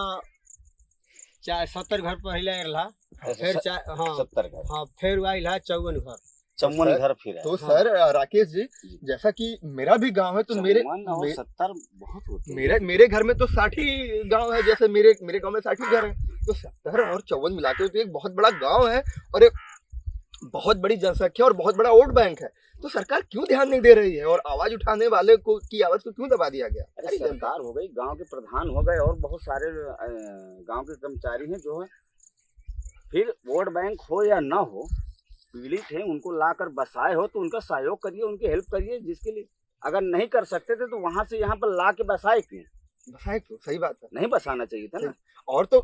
70 घर पहले रहा, फिर हाँ 70 घर, हाँ फिर आयल है 54 घर। 54 घर फिर है। तो सर राकेश जी, जैसा कि मेरा भी गांव है, तो 70 बहुत होते हैं। मेरे घर में तो 60 ही गांव है, जैसे मेरे गांव में 60 ही घर है, तो 70 और 54 मिलाते हुए तो एक बहुत बड़ा गांव है और एक बहुत बड़ी जनसंख्या और बहुत बड़ा वोट बैंक है। तो सरकार क्यों ध्यान नहीं दे रही है और आवाज उठाने वाले को की आवाज को क्यों दबा दिया गया? अरे सरकार हो गई, गांव के प्रधान हो गए और बहुत सारे गांव के कर्मचारी हैं जो है, फिर वोट बैंक हो या ना हो, पीड़ित हैं उनको लाकर बसाए हो तो उनका सहयोग करिए, उनकी हेल्प करिए। जिसके लिए अगर नहीं कर सकते थे तो वहां से यहाँ पर ला के बसाए क्यों? बसाए क्यों? सही बात है, नहीं बसाना चाहिए था ना। और तो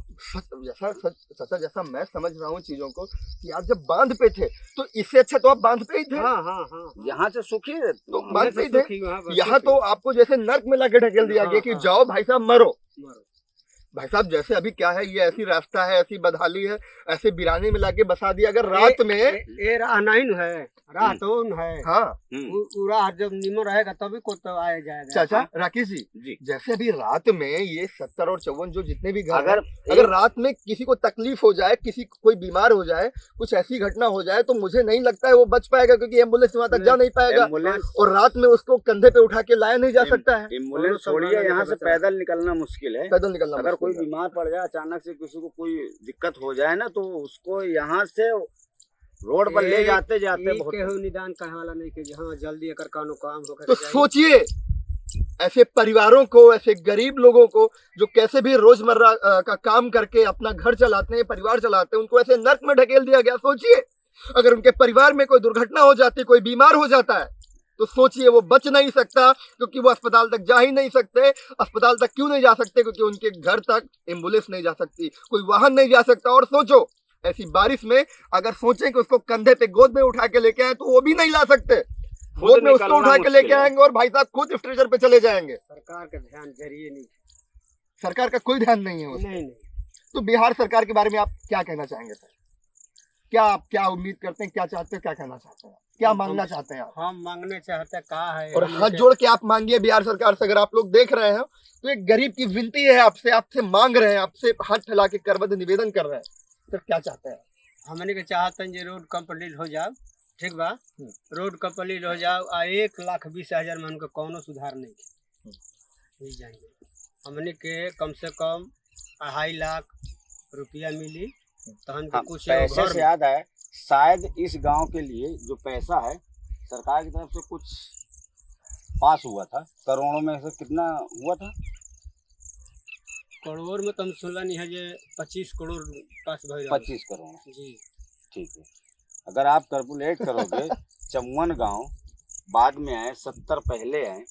जैसा मैं समझ रहा हूँ चीजों को कि आप जब बांध पे थे तो इससे अच्छा तो आप बांध पे ही थे। हाँ हाँ हाँ, यहाँ से सुखी तो बांध पे ही थे। यहाँ यहाँ तो आपको जैसे नर्क में लाके ढकेल दिया गया कि जाओ भाई साहब मरो। भाई साहब जैसे अभी क्या है, ये ऐसी रास्ता है, ऐसी बदहाली है, ऐसे बिराने में लाके बसा दिया। अगर रात में ये राह नहीं है, राह तो है। हाँ राह जब निमो रहेगा तभी को तो आया जाएगा। चाचा राकेश जी। जी, जैसे अभी रात में ये 70 और 54 जो जितने भी घर अगर अगर रात में किसी को तकलीफ हो जाए, किसी कोई बीमार हो जाए, कुछ ऐसी घटना हो जाए, तो मुझे नहीं लगता है वो बच पाएगा, क्योंकि एम्बुलेंस वहां तक जा नहीं पाएगा और रात में उसको कंधे पे उठा के लाया नहीं जा सकता है। एम्बुलेंस छोड़िए, यहाँ से पैदल निकलना मुश्किल है। पैदल निकलना अगर कोई बीमार पड़ जाए, अचानक से किसी को कोई दिक्कत हो जाए ना, तो उसको यहाँ से रोड पर ले जाते बहुत निदान करने वाला नहीं कि हाँ जल्दी अगर कानो काम हो। तो सोचिए ऐसे परिवारों को, ऐसे गरीब लोगों को जो कैसे भी रोजमर्रा का काम करके अपना घर चलाते हैं, परिवार चलाते हैं, उनको ऐसे नर्क में ढकेल दिया गया। सोचिए अगर उनके परिवार में कोई दुर्घटना हो जाती, कोई बीमार हो जाता है, तो सोचिए वो बच नहीं सकता, क्योंकि वो अस्पताल तक जा ही नहीं सकते। अस्पताल तक क्यों नहीं जा सकते? क्योंकि उनके घर तक एम्बुलेंस नहीं जा सकती, कोई वाहन नहीं जा सकता। और सोचो ऐसी बारिश में अगर सोचें कि उसको कंधे पे गोद में उठा के लेके आए, तो वो भी नहीं ला सकते। गोद में उसको उठा के लेके आएंगे और भाई साहब खुद स्ट्रेचर पे चले जाएंगे। सरकार का ध्यान जरिए नहीं, सरकार का कोई ध्यान नहीं है उसमें। नहीं। तो बिहार सरकार के बारे में आप क्या कहना चाहेंगे सर? क्या उम्मीद करते हैं, क्या चाहते हैं, क्या कहना चाहते हैं, क्या मांगना चाहते हैं आप? हम मांगने चाहते कहा है और हाथ जोड़ के आप मांगिए बिहार सरकार से। अगर आप लोग देख रहे हैं तो एक गरीब की विनती है आपसे मांग रहे हैं, आपसे हाथ फैला के करबद्ध निवेदन कर रहे हैं। सर क्या चाहते हैं? हमने के चाहते हैं रोड कंप्लीट हो जाओ, ठीक बा, रोड कंप्लीट हो जाओ आ 1,20,000 में उनका कोनो सुधार नहीं जाएंगे। हमने के कम से कम 2.5 लाख रुपया मिली तो हम कुछ पैसे से याद है, शायद इस गांव के लिए जो पैसा है सरकार की तरफ से कुछ पास हुआ था, करोड़ों में से कितना हुआ था? करोड़ में तो हम सुनला नहीं है, ये 25 करोड़ पास भर 25 करोड़ जी। ठीक है, अगर आप कैलकुलेट करोगे 54 गांव बाद में आए, 70 पहले आए,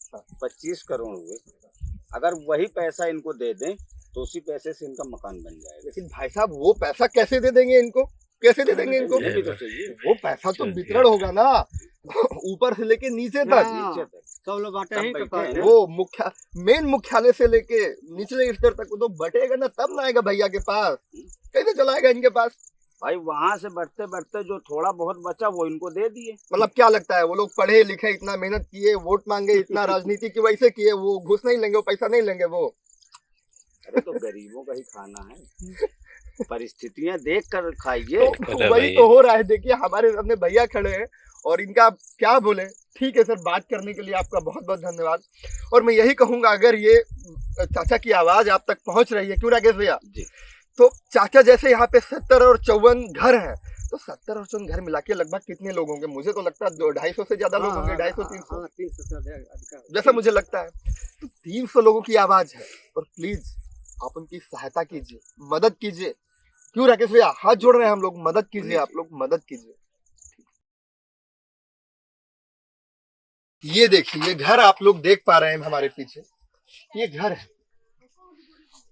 25 करोड़ हुए। अगर वही पैसा इनको दे दें तो उसी पैसे से इनका मकान बन जाएगा। लेकिन भाई साहब वो पैसा कैसे दे देंगे इनको? कैसे दे देंगे इनको? वो पैसा तो वितरण होगा ना, ऊपर से लेके नीचे तक। सब लोग बांटे ही, वो मेन मुख्यालय से लेके निचले स्तर तक वो तो बटेगा ना, तब ना आएगा भैया के पास। कैसे चलाएगा इनके पास? भाई वहां से बढ़ते बढ़ते जो थोड़ा बहुत बचा वो इनको दे दिए। मतलब क्या लगता है वो लोग पढ़े लिखे, इतना मेहनत किए, वोट मांगे, इतना राजनीति की वैसे किए, वो घुस नहीं लेंगे, वो पैसा नहीं लेंगे वो? अरे तो गरीबों का ही खाना है, परिस्थितियां देख कर खाइए। तो वही तो हो रहा है। देखिए हमारे सामने भैया खड़े हैं और इनका आप क्या बोले। ठीक है सर, बात करने के लिए आपका बहुत बहुत धन्यवाद। और मैं यही कहूंगा, अगर ये चाचा की आवाज आप तक पहुंच रही है, क्यों राकेश भैया, तो चाचा जैसे यहाँ पे 70 और 54 घर हैं, तो 70 और 54 घर मिला के लगभग कितने लोग होंगे? मुझे तो लगता है 250 से ज्यादा लोग होंगे, 250-300 जैसा मुझे लगता है। तो 300 लोगों की आवाज है और प्लीज आप उनकी सहायता कीजिए, मदद कीजिए। क्यों राकेश भैया, हाथ जोड़ रहे हैं हम लोग, मदद कीजिए, आप लोग मदद कीजिए। ये देखिए, ये घर आप लोग देख पा रहे हैं हमारे पीछे, ये घर है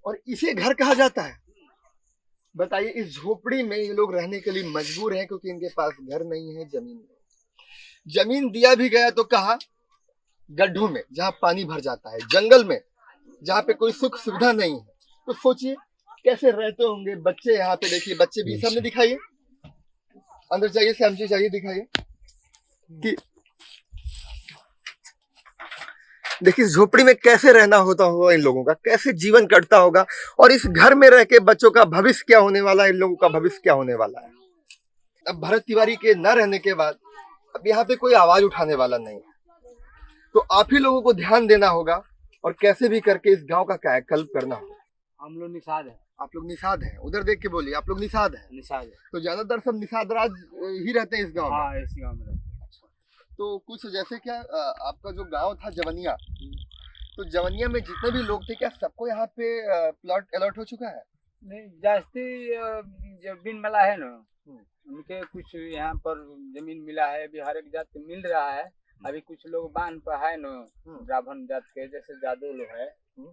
और इसे घर कहा जाता है। बताइए, इस झोपड़ी में ये लोग रहने के लिए मजबूर हैं क्योंकि इनके पास घर नहीं है, जमीन नहीं। जमीन दिया भी गया तो कहा, गड्ढों में जहां पानी भर जाता है, जंगल में जहां पे कोई सुख सुविधा नहीं है। तो सोचिए कैसे रहते होंगे बच्चे। यहाँ पे देखिए बच्चे भी, सामने दिखाइए, अंदर जाइए, श्याम जी जाइए, दिखाइए कि देखिए इस झोपड़ी में कैसे रहना होता होगा इन लोगों का, कैसे जीवन कटता होगा, और इस घर में रह के बच्चों का भविष्य क्या होने वाला है, इन लोगों का भविष्य क्या होने वाला है। अब भरत तिवारी के न रहने के बाद अब यहाँ पे कोई आवाज उठाने वाला नहीं है, तो आप ही लोगों को ध्यान देना होगा और कैसे भी करके इस गांव का कायाकल्प करना होगा। हम लोग निषाद है। आप लोग निषाद हैं, उधर देख के बोलिए, आप लोग निषाद हैं। निषाद है। तो ज्यादातर सब निषाद राज ही रहते हैं इस गांव में। हाँ, इसी गाँव में रहते हैं। तो कुछ जैसे क्या आपका जो गांव था जवनिया, तो जवनिया में जितने भी लोग थे क्या सबको यहाँ पे प्लॉट अलॉट हो चुका है? नहीं, जास्ती जो बिन मिला है ना, उनके कुछ यहाँ पर जमीन मिला है। अभी हर एक जात को मिल रहा है। अभी कुछ लोग बांध पर है ना, ब्राह्मण जात के, जैसे जादू लोग है,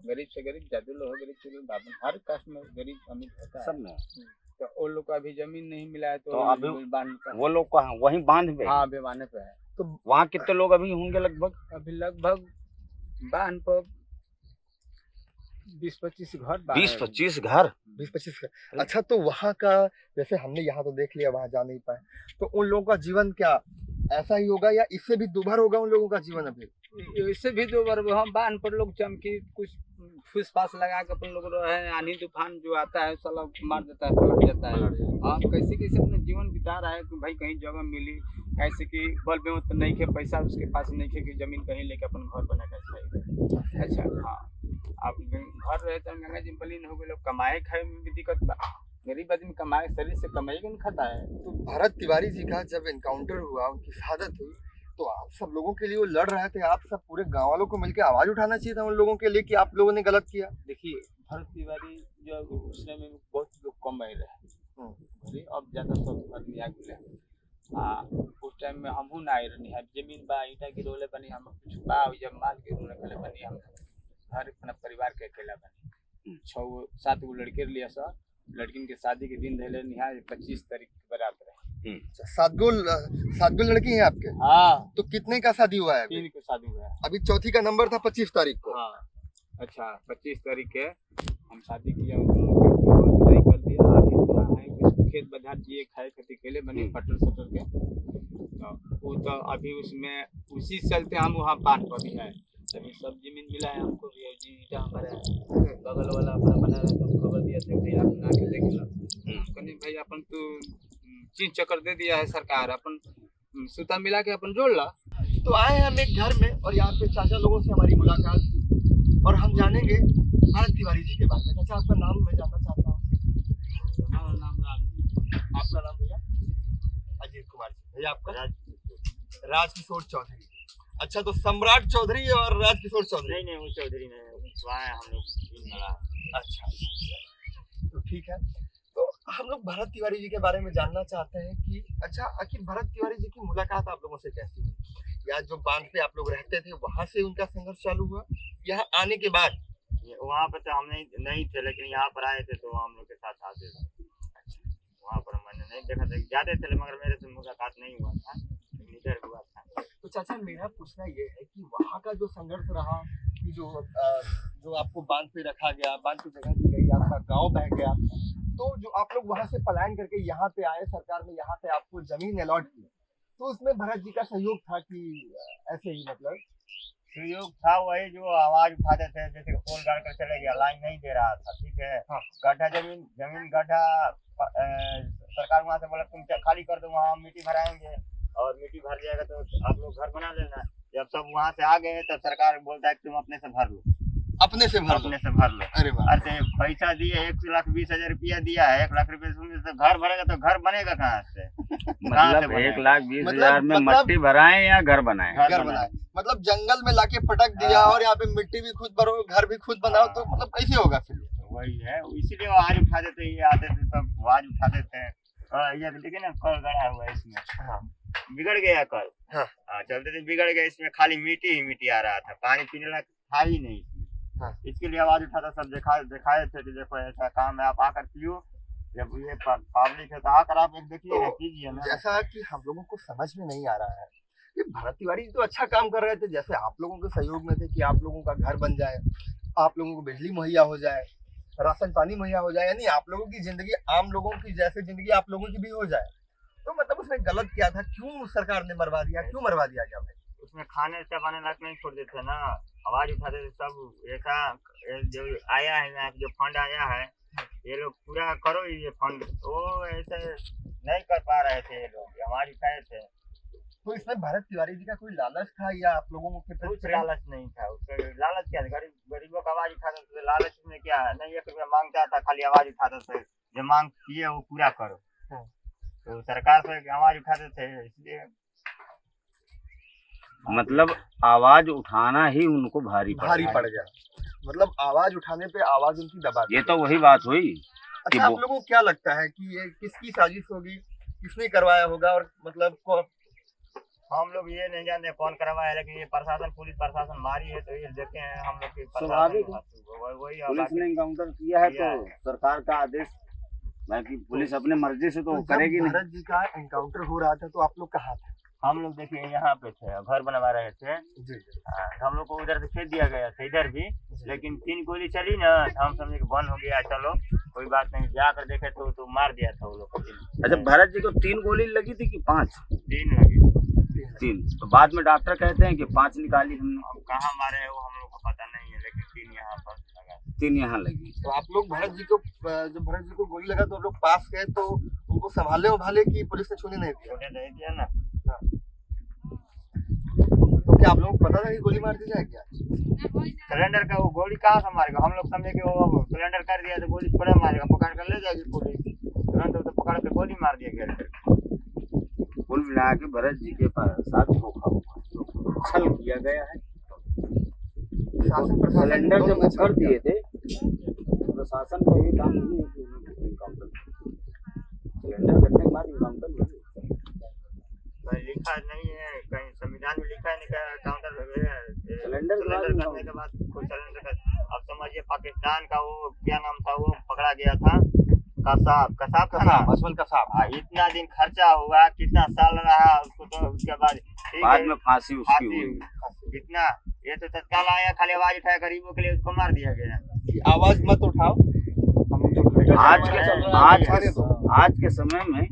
गरीब से गरीब जादू लोग, गरीब से गरीब ब्राह्मण, हर कास्ट में गरीब अमीर होता है सब में। तो वो लोग को अभी जमीन नहीं मिला है, तो अभी बांध पर वो लोग कहाँ वहीं बांध पे? हाँ, बेबाने पे है। तो वहाँ कितने लोग अभी होंगे लगभग? अभी लगभग बांध पर 20-25 घर। 20-25 घर? 20-25 का। अच्छा, तो वहाँ का जैसे हमने यहाँ तो देख लिया, वहाँ जा नहीं पाए, तो उन लोगों का जीवन क्या ऐसा ही होगा या इससे भी दुभर होगा उन लोगों का जीवन? अभी इससे भी दो बार हम बांध पर लोग चमकी कुछ फूस फास लगा के अपन लोग रहे। आंधी तूफान जो आता है साला मार देता है, पलट जाता है। आप कैसे कैसे अपने जीवन बिता रहा है कि भाई कहीं जगह मिली, कैसे कि बल में तो नहीं खे, पैसा उसके पास नहीं खे कि जमीन कहीं लेके अपन घर बना के। अच्छा, हाँ, आप घर रहे तो गंगा जी पलीन हो गए, लोग कमाए खाए में भी दिक्कत बा। गरीब आदमी कमाए, शरीर से कमाई नहीं खाता है। तो भरत तिवारी जी का जब एनकाउंटर हुआ, उनकी शहादत हुई, तो आप सब लोगों के लिए वो लड़ रहे थे, आप सब पूरे गाँव वालों को मिलकर आवाज उठाना चाहिए था उन लोगों के लिए कि आप लोगों ने गलत किया। देखिए, भरत तिवारी जो उस समय में बहुत लोग कमाए रहे, अब ज्यादा सब आदमी आ गए। उस टाइम में हमहू ना आए रहनी है, जमीन बा ईटा गिरोले बनी, हम कुछ बा जब माल गिरोले खले बनी, हम घर अपना परिवार के अकेला बनी। 6-7 गो लड़के लिया सर, लड़किन के शादी के दिन धैले निहाय 25 तारीख के बराबर है। 7 गो लड़की हैं आपके? हाँ। तो कितने का शादी हुआ है? 3 को शादी हुआ है। अभी चौथी का नंबर था 25 तारीख को। हाँ, अच्छा, 25 तारीख के हम शादी किया, विदाई कर दिया। आगे थोड़ा है कुछ खेत बधार दिए, खाए खेती केले बने पटर सटर के, तो वो तो अभी उसमें उसी चलते हम वहाँ बांध पर भी है। अभी सब जमीन मिला है हमको भी, जी हमारे बगल वाला अपना बना रहा था, खबर दिया था भाई आप आके देख लो। कहने भाई अपन तो चीज चक्कर दे दिया है सरकार, अपन सूता मिला के अपन जोड़ ला। तो आए हम एक घर में और यहाँ पे चाचा लोगों से हमारी मुलाकात हुई और हम जानेंगे भरत तिवारी जी के बारे में। चाचा, आपका नाम मैं जानना चाहता हूँ। हमारा नाम राम। आपका नाम भैया? अजीत कुमार जी। भैया आपका? राजकिशोर चौधरी। अच्छा, तो सम्राट चौधरी और राजकिशोर चौधरी? नहीं, वो चौधरी नहीं, वहाँ हम लोग। अच्छा, तो ठीक है। तो हम लोग भरत तिवारी जी के बारे में जानना चाहते हैं कि अच्छा, आखिर भरत तिवारी जी की मुलाकात आप लोगों से कैसी हुई, या जो बांध पे आप लोग रहते थे वहां से उनका संघर्ष चालू हुआ, यहाँ आने के बाद? वहाँ पर तो हम नहीं थे, लेकिन यहाँ पर आए थे तो हम लोग के साथ आते थे। वहाँ पर मैंने नहीं देखा था, जाते थे मगर मेरे से मुलाकात नहीं हुआ था, इधर हुआ था। तो चाचा, मेरा पूछना ये है कि वहाँ का जो संघर्ष रहा कि जो आपको बांध पे रखा गया, बांध पे जगह दी गई, आपका गांव बह गया, तो जो आप लोग वहाँ से पलायन करके यहाँ पे आए, सरकार ने यहाँ पे आपको जमीन अलॉट की, तो उसमें भरत जी का सहयोग था कि ऐसे ही? मतलब सहयोग था, वही जो आवाज उठाते थे, जैसे पोल गाड़ कर चले गया, लाइन नहीं दे रहा था, ठीक है। हाँ। गड्ढा जमीन गड्ढा सरकार वहाँ से बोला तुम खाली कर दो, वहाँ मिट्टी भराएंगे और मिट्टी भर जाएगा तो आप लोग घर बना लेना। जब सब वहाँ से आ गए तब सरकार बोलता है कि तुम अपने से भर लो। अपने से भर लो? अरे वाह। अरे पैसा दिए, 1,20,000 रुपया दिया है, 1 लाख रुपए से घर भरेगा तो घर बनेगा कहाँ से? मतलब 1,20,000 में मट्टी भराए या घर बनाए? घर बनाए। मतलब जंगल में लाके पटक दिया और यहाँ पे मिट्टी भी खुद भरो, घर भी खुद बनाओ, तो मतलब कैसे होगा फिर? वही है, इसीलिए वो आवाज उठाते थे, ये आते थे सब आवाज उठाते थे। ये देखिए ना, कल गड़ा हुआ है इसमें। हाँ। बिगड़ गया कल। हाँ। चलते थे बिगड़ गया, इसमें खाली मिट्टी ही मिट्टी आ रहा था, पानी पीने लायक था ही नहीं इसमें। हाँ। इसके लिए आवाज उठाता, सब दिखाए थे कि देखो ऐसा काम है, आप आकर पियो, जब ये पब्लिक है तो आकर आप एक देखिए ना, कीजिए ना। जैसा कि हम लोगों को समझ में नहीं आ रहा है कि भरत तिवारी तो अच्छा काम कर रहे थे, जैसे आप लोगों के सहयोग में थे कि आप लोगों का घर बन जाए, आप लोगों को बिजली मुहैया हो जाए, राशन पानी मुहैया हो जाए, यानी आप लोगों की जिंदगी आम लोगों की जैसे जिंदगी आप लोगों की भी हो जाए। तो मतलब उसने गलत किया था, क्यों सरकार ने मरवा दिया, क्यों मरवा दिया गया भाई? उसमें खाने चबाने लायक नहीं छोड़ देते ना, आवाज उठाते थे सब। ऐसा जो आया है यहाँ जो फंड आया है, ये लोग पूरा करो ये फंड, वो ऐसे नहीं कर पा रहे थे ये लोग, आवाज उठाए थे। तो इसमें भरत तिवारी जी का कोई लालच था या आप लोगों के प्रति कुछ लालच नहीं था उसका। लालच क्या था, गरीबों का आवाज उठाता था, लालच में क्या है, नहीं 1 रुपया मांगता था, खाली आवाज उठाता था, जो मांग किए वो पूरा करो। तो सरकार से आवाज उठाते थे, इसलिए मतलब आवाज उठाना ही उनको भारी पड़ गया। मतलब आवाज उठाने पे आवाज उनकी दबा दी। ये तो वही बात हुई। अच्छा, आप लोगों को क्या लगता है कि ये किसकी साजिश होगी, किसने करवाया होगा, और मतलब हम लोग ये नहीं जानते कौन करवाया है, लेकिन ये प्रशासन, पुलिस प्रशासन मारी है तो ये देखे हैं हम लोग की स्वाभाविक वही पुलिस ने एनकाउंटर किया है तो सरकार का आदेश, बाकी पुलिस अपने मर्जी से तो करेगी नहीं। भरत जी का एनकाउंटर हो रहा था तो आप लोग कहाँ थे? हम लोग देखिए यहाँ पे थे, घर बनवा रहे थे। तो हम लोग को उधर से खेत दिया गया था इधर भी, लेकिन 3 गोली चली ना, तो हम समझे कि बंद हो गया, चलो कोई बात नहीं, जाकर देखे तो मार दिया था वो लोग को। अच्छा, भरत जी को 3 गोली लगी थी कि 5? 3 लगी। 3। तो बाद में डॉक्टर कहते हैं कि 5 निकाली हमने। अब कहाँ मारे हैं वो हम लोग को पता नहीं है, लेकिन 3 यहाँ पर लगा। 3 यहाँ लगी। तो आप लोग भरत जी को, जब भरत जी को गोली लगा तो आप लोग पास गए तो उनको संभाले कि पुलिस ने छूने नहीं दिया? छोटे नहीं दिया ना। तो क्या आप लोगों को पता था कि गोली मार दी जाएगी? सिलेंडर का वो गोली कहाँ से मारेगा, हम लोग समझे कि वो सिलेंडर कर दिया तो गोली थोड़ा मारेगा, पकड़ कर ले जाएगी पुलिस, तुरंत तो पकड़ के गोली मार दिया गया। कुल मिला के भरत जी के साथ धोखा हुआ, छल किया गया है। सिलेंडर जब कर दिए थे, प्रशासन का ये काम नहीं है कि उन्होंने एनकाउंटर, सिलेंडर करने के बाद एनकाउंटर लिखा नहीं है कहीं, संविधान में लिखा है नहीं काउंटर सिलेंडर करने के बाद कोई सिलेंडर का। अब समझिए पाकिस्तान का वो क्या नाम था, वो पकड़ा गया था, कसाब था ना, असमल कसाब। इतना दिन खर्चा हुआ, कितना साल रहा उसको, तो उसके बाद में फांसी उसकी हुई। इतना ये तो तत्काल आया, खाली आवाज उठाया गरीबों के लिए, उसको मार दिया गया। आवाज मत उठाओ। आज के समय में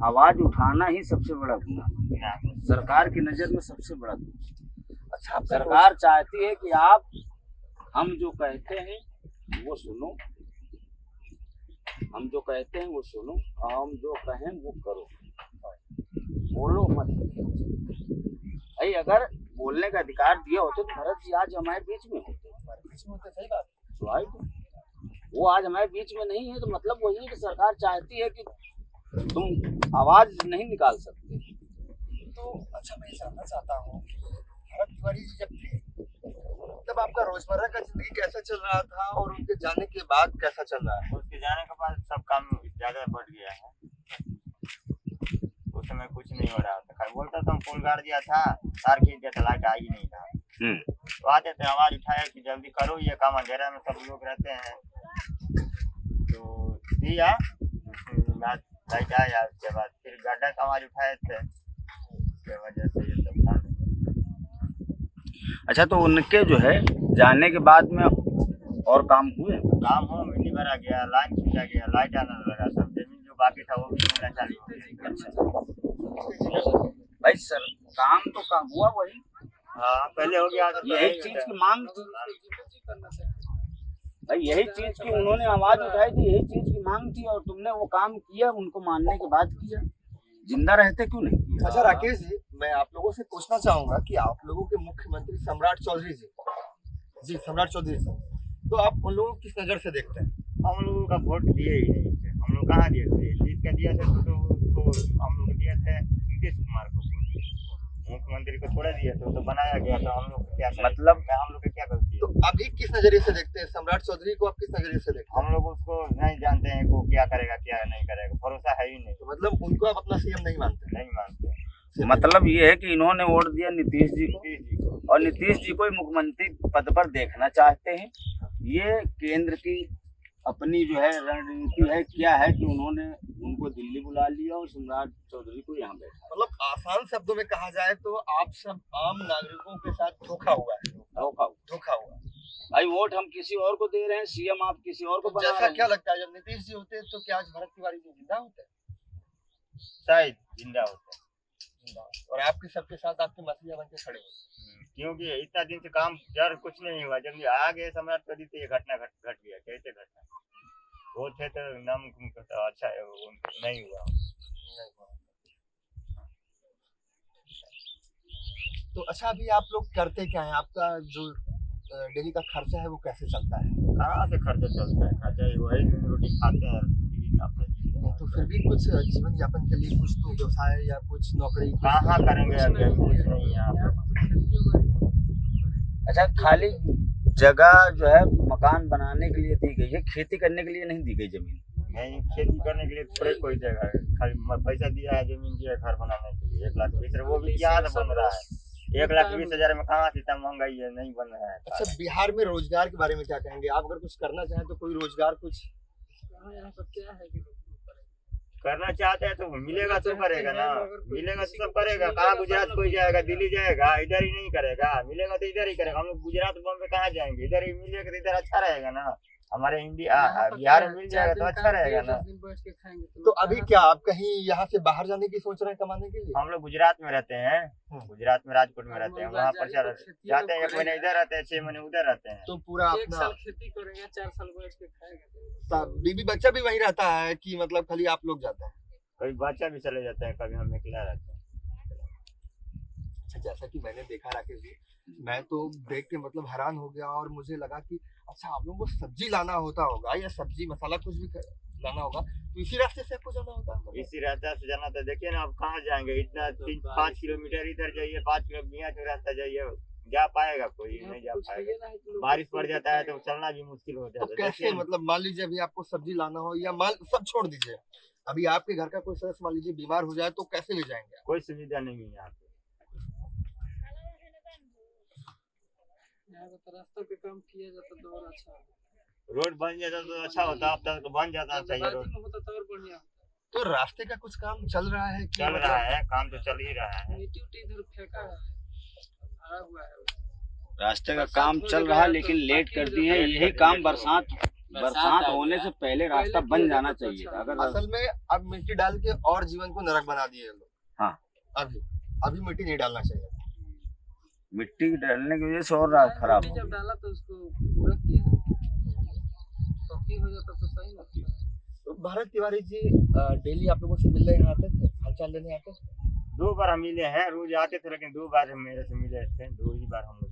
आवाज उठाना ही सबसे बड़ा गुनाह, सरकार की नजर में सबसे बड़ा गुनाह। अच्छा, सरकार चाहती है कि आप, हम जो कहते हैं वो सुनो, हम जो कहते हैं वो सुनो, हम जो कहें वो करो, बोलो मत। भाई अगर बोलने का अधिकार दिया होते तो भरत जी आज हमारे बीच में होते। सही बात, वो आज हमारे बीच में नहीं है, तो मतलब वही है कि सरकार चाहती है कि तुम आवाज नहीं निकाल सकते। तो अच्छा, मैं जानना चाहता हूँ कि भरत तिवारी जी जब थे तब आपका रोजमर्रा का जिंदगी कैसा चल रहा था और उनके जाने के बाद कैसा चल रहा है? उसके जाने के बाद सब काम ज्यादा बढ़ गया है। उस समय कुछ नहीं हो रहा था, खाली बोलता था हम पुल गाड़ दिया था, तार खींच दिया था, लाइट आ ही नहीं था। तो आते थे, आवाज उठाया कि जल्दी करो ये काम, अंधेरा में सब लोग रहते हैं, तो दिया, लाइट आया। उसके बाद फिर गड्ढा का आवाज उठाए थे, उसके वजह से ये सब काम। अच्छा, तो उनके जो है जाने के बाद में और काम हुए? काम हो, मिट्टी भरा गया, लाइन खींचा गया, लाइट आने लगा, सब जमीन जो बाकी था वो भी मिलना चालू हो गया। अच्छा भाई, सर काम तो काम हुआ वही। हाँ, पहले हो गया। यही चीज की मांग थी भाई, यही चीज की उन्होंने आवाज उठाई थी, यही चीज की मांग थी, और तुमने वो काम किया, उनको मानने के बाद किया, जिंदा रहते क्यों नहीं किया? अच्छा राकेश जी, मैं आप लोगों से पूछना चाहूंगा कि आप लोगों के मुख्यमंत्री सम्राट चौधरी जी, सम्राट चौधरी जी, तो आप उन लोगों को किस नजर से देखते हैं? हम लोगों का वोट दिए ही नहीं थे, हम लोग कहाँ दिए थे, जीत का दिया था तो उसको हम लोग दिए थे नीतीश कुमार को, मुख्यमंत्री को थोड़ा दिया तो बनाया गया, तो हम लोग क्या मतलब हम लोग की क्या गलती है? तो अभी किस नजरिए से देखते हैं सम्राट चौधरी को? आप किस नजरिए से देखते हैं? हम लोग उसको नहीं जानते हैं वो क्या करेगा क्या नहीं करेगा, भरोसा है ही नहीं। तो मतलब उनको आप अपना सीएम नहीं मानते? नहीं मानते। मतलब ये है कि इन्होंने वोट दिया नीतीश जी को, और नीतीश जी को मुख्यमंत्री पद पर देखना चाहते हैं। ये केंद्र की अपनी जो है रणनीति है, क्या है कि उन्होंने उनको दिल्ली बुला लिया और सम्राट चौधरी को यहाँ बैठा। मतलब आसान शब्दों में कहा जाए तो आप सब आम नागरिकों के साथ धोखा हुआ है। धोखा हुआ भाई, वोट हम किसी और को दे रहे हैं, सीएम आप किसी और को बना रहे जैसा हैं। क्या लगता है, जब नीतीश जी होते तो क्या आज भरत तिवारी जी जिंदा होते? शायद जिंदा होते। और आपके सबके साथ आपके मसीहा बन के खड़े हो। क्योंकि इतना दिन से काम यार कुछ नहीं हुआ, जब ये आ गए सम्राट प्रदीप तो ये घटना घट गया। कैसे घटना वो थे तो नामुमकिन तो अच्छा है, वो नहीं हुआ। तो अच्छा, अभी आप लोग करते क्या है? आपका जो डेली का खर्चा है वो कैसे चलता है? कहाँ से खर्चा चलता है? खर्चा वही रोटी खाते हैं, तो फिर भी कुछ जीवन यापन के लिए कुछ तो व्यवसाय या कुछ नौकरी कहाँ करेंगे? अभी कुछ नहीं है यहाँ पे। अच्छा, खाली जगह जो है मकान बनाने के लिए दी गई है, खेती करने के लिए नहीं दी गई जमीन। नहीं, खेती करने के लिए थोड़े कोई जगह है, खाली पैसा दिया है, जमीन दिया है घर बनाने के लिए 1,20,000, वो भी यहाँ से बन रहा है। 1,20,000 में कहाँ से इतना महंगाई है, नहीं बन रहा है। अच्छा, बिहार में रोजगार के बारे में क्या कहेंगे आप? अगर कुछ करना चाहें तो कोई रोजगार कुछ करना चाहते हैं तो मिलेगा तो करेगा ना, मिलेगा तो सब करेगा। कहाँ गुजरात कोई जाएगा, दिल्ली जाएगा, इधर ही नहीं करेगा। मिलेगा तो इधर ही करेगा। हम लोग गुजरात बॉम्बे कहाँ जाएंगे? इधर ही मिलेगा तो इधर अच्छा रहेगा ना। हमारे इंडिया बिहार में मिल जाएगा तो अच्छा रहेगा ना। तो अभी क्या आप कहीं यहाँ से बाहर जाने की सोच रहे हैं कमाने के लिए? हम लोग गुजरात में रहते हैं, गुजरात में राजकोट में रहते हैं। वहाँ पर जाते हैं, 1 महीने इधर रहते हैं, 6 महीने उधर रहते हैं। तो पूरा 1 साल खेती करेंगे, 4 साल बैठ के खाएंगे। तो बीबी बच्चा भी वहीं रहता है कि मतलब खाली आप लोग जाते हैं? कभी बच्चा भी चले जाते हैं, कभी हम अकेला रहते हैं। अच्छा, जैसा कि मैंने देखा राकेश जी, मैं तो देख के मतलब हैरान हो गया और मुझे लगा कि अच्छा, आप लोगों को सब्जी लाना होता होगा या सब्जी मसाला कुछ भी लाना होगा तो इसी रास्ते से आपको जाना होता है? इसी रास्ते से जाना था। देखिए ना, अब कहाँ जाएंगे? इतना 3-5 किलोमीटर इधर जाइए, 5 किलोमीटर का रास्ता जाइए, जा पाएगा कोई? नहीं जा पाएगा। बारिश पड़ जाता है तो चलना भी मुश्किल हो जाता है। तो कैसे मतलब मान लीजिए अभी आपको सब्जी लाना हो या माल सब छोड़ दीजिए, अभी आपके घर का कोई सदस्य मान लीजिए बीमार हो जाए तो कैसे ले जाएंगे? कोई सुविधा नहीं है यहाँ पे। रास्ता पे काम किया जाता तो और अच्छा, रोड बन जाता तो अच्छा होता। अब तक तो बन जाता चाहिए रोड। होता तो और बढ़िया। तो रास्ते का कुछ काम चल रहा है कि चल रहा है, काम तो चल ही रहा है। मिट्टी उट्टी इधर फेंका है, भरा हुआ है। रास्ते का काम चल रहा है लेकिन लेट कर दिए हैं। यही काम बरसात होने से पहले रास्ता बन जाना चाहिए था। अगर असल में अब मिट्टी डाल के और जीवन को नरक बना दिए लोग। हाँ, अभी मिट्टी नहीं डालना चाहिए। मिट्टी डालने की वजह से और खराब हो जब गया। डाला तो उसको पूरा किया, पक्की हो जाता तो सही लगता है। तो भरत तिवारी जी डेली आप लोगों से मिलने यहाँ आते थे, हालचाल लेने आते थे? 2 बार हम मिले हैं, रोज आते थे लेकिन 2 बार मेरे से मिले थे। 2 ही बार हम लोग,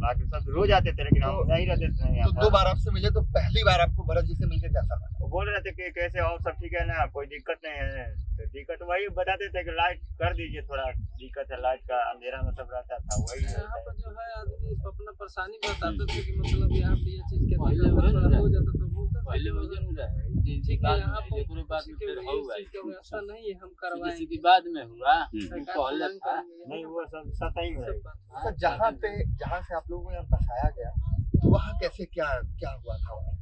बाकी सब रोज आते थे लेकिन हम नहीं रहते थे यहाँ। तो 2 बार आपसे मिले, तो पहली बार आपको भरत जी से मिलकर कैसा लगा? वो बोल रहे थे कि कैसे और सब ठीक है ना, कोई दिक्कत नहीं है। तो दिक्कत वही बताते थे कि लाइट कर दीजिए, थोड़ा दिक्कत है, लाइट का अंधेरा में सब रहता था। वही यहाँ पर जो है आदमी अपना परेशानी बताते थे कि मतलब यहाँ पे ये चीज के हो जाता तो पहले हो जाता है। यहाँ पर व्यवस्था नहीं है, हम करवाएंगे बाद में हुआ। नहीं, वो सब सतही में तो जहाँ से आप लोगों को यहाँ बसाया गया तो वहाँ कैसे क्या हुआ था वहाँ?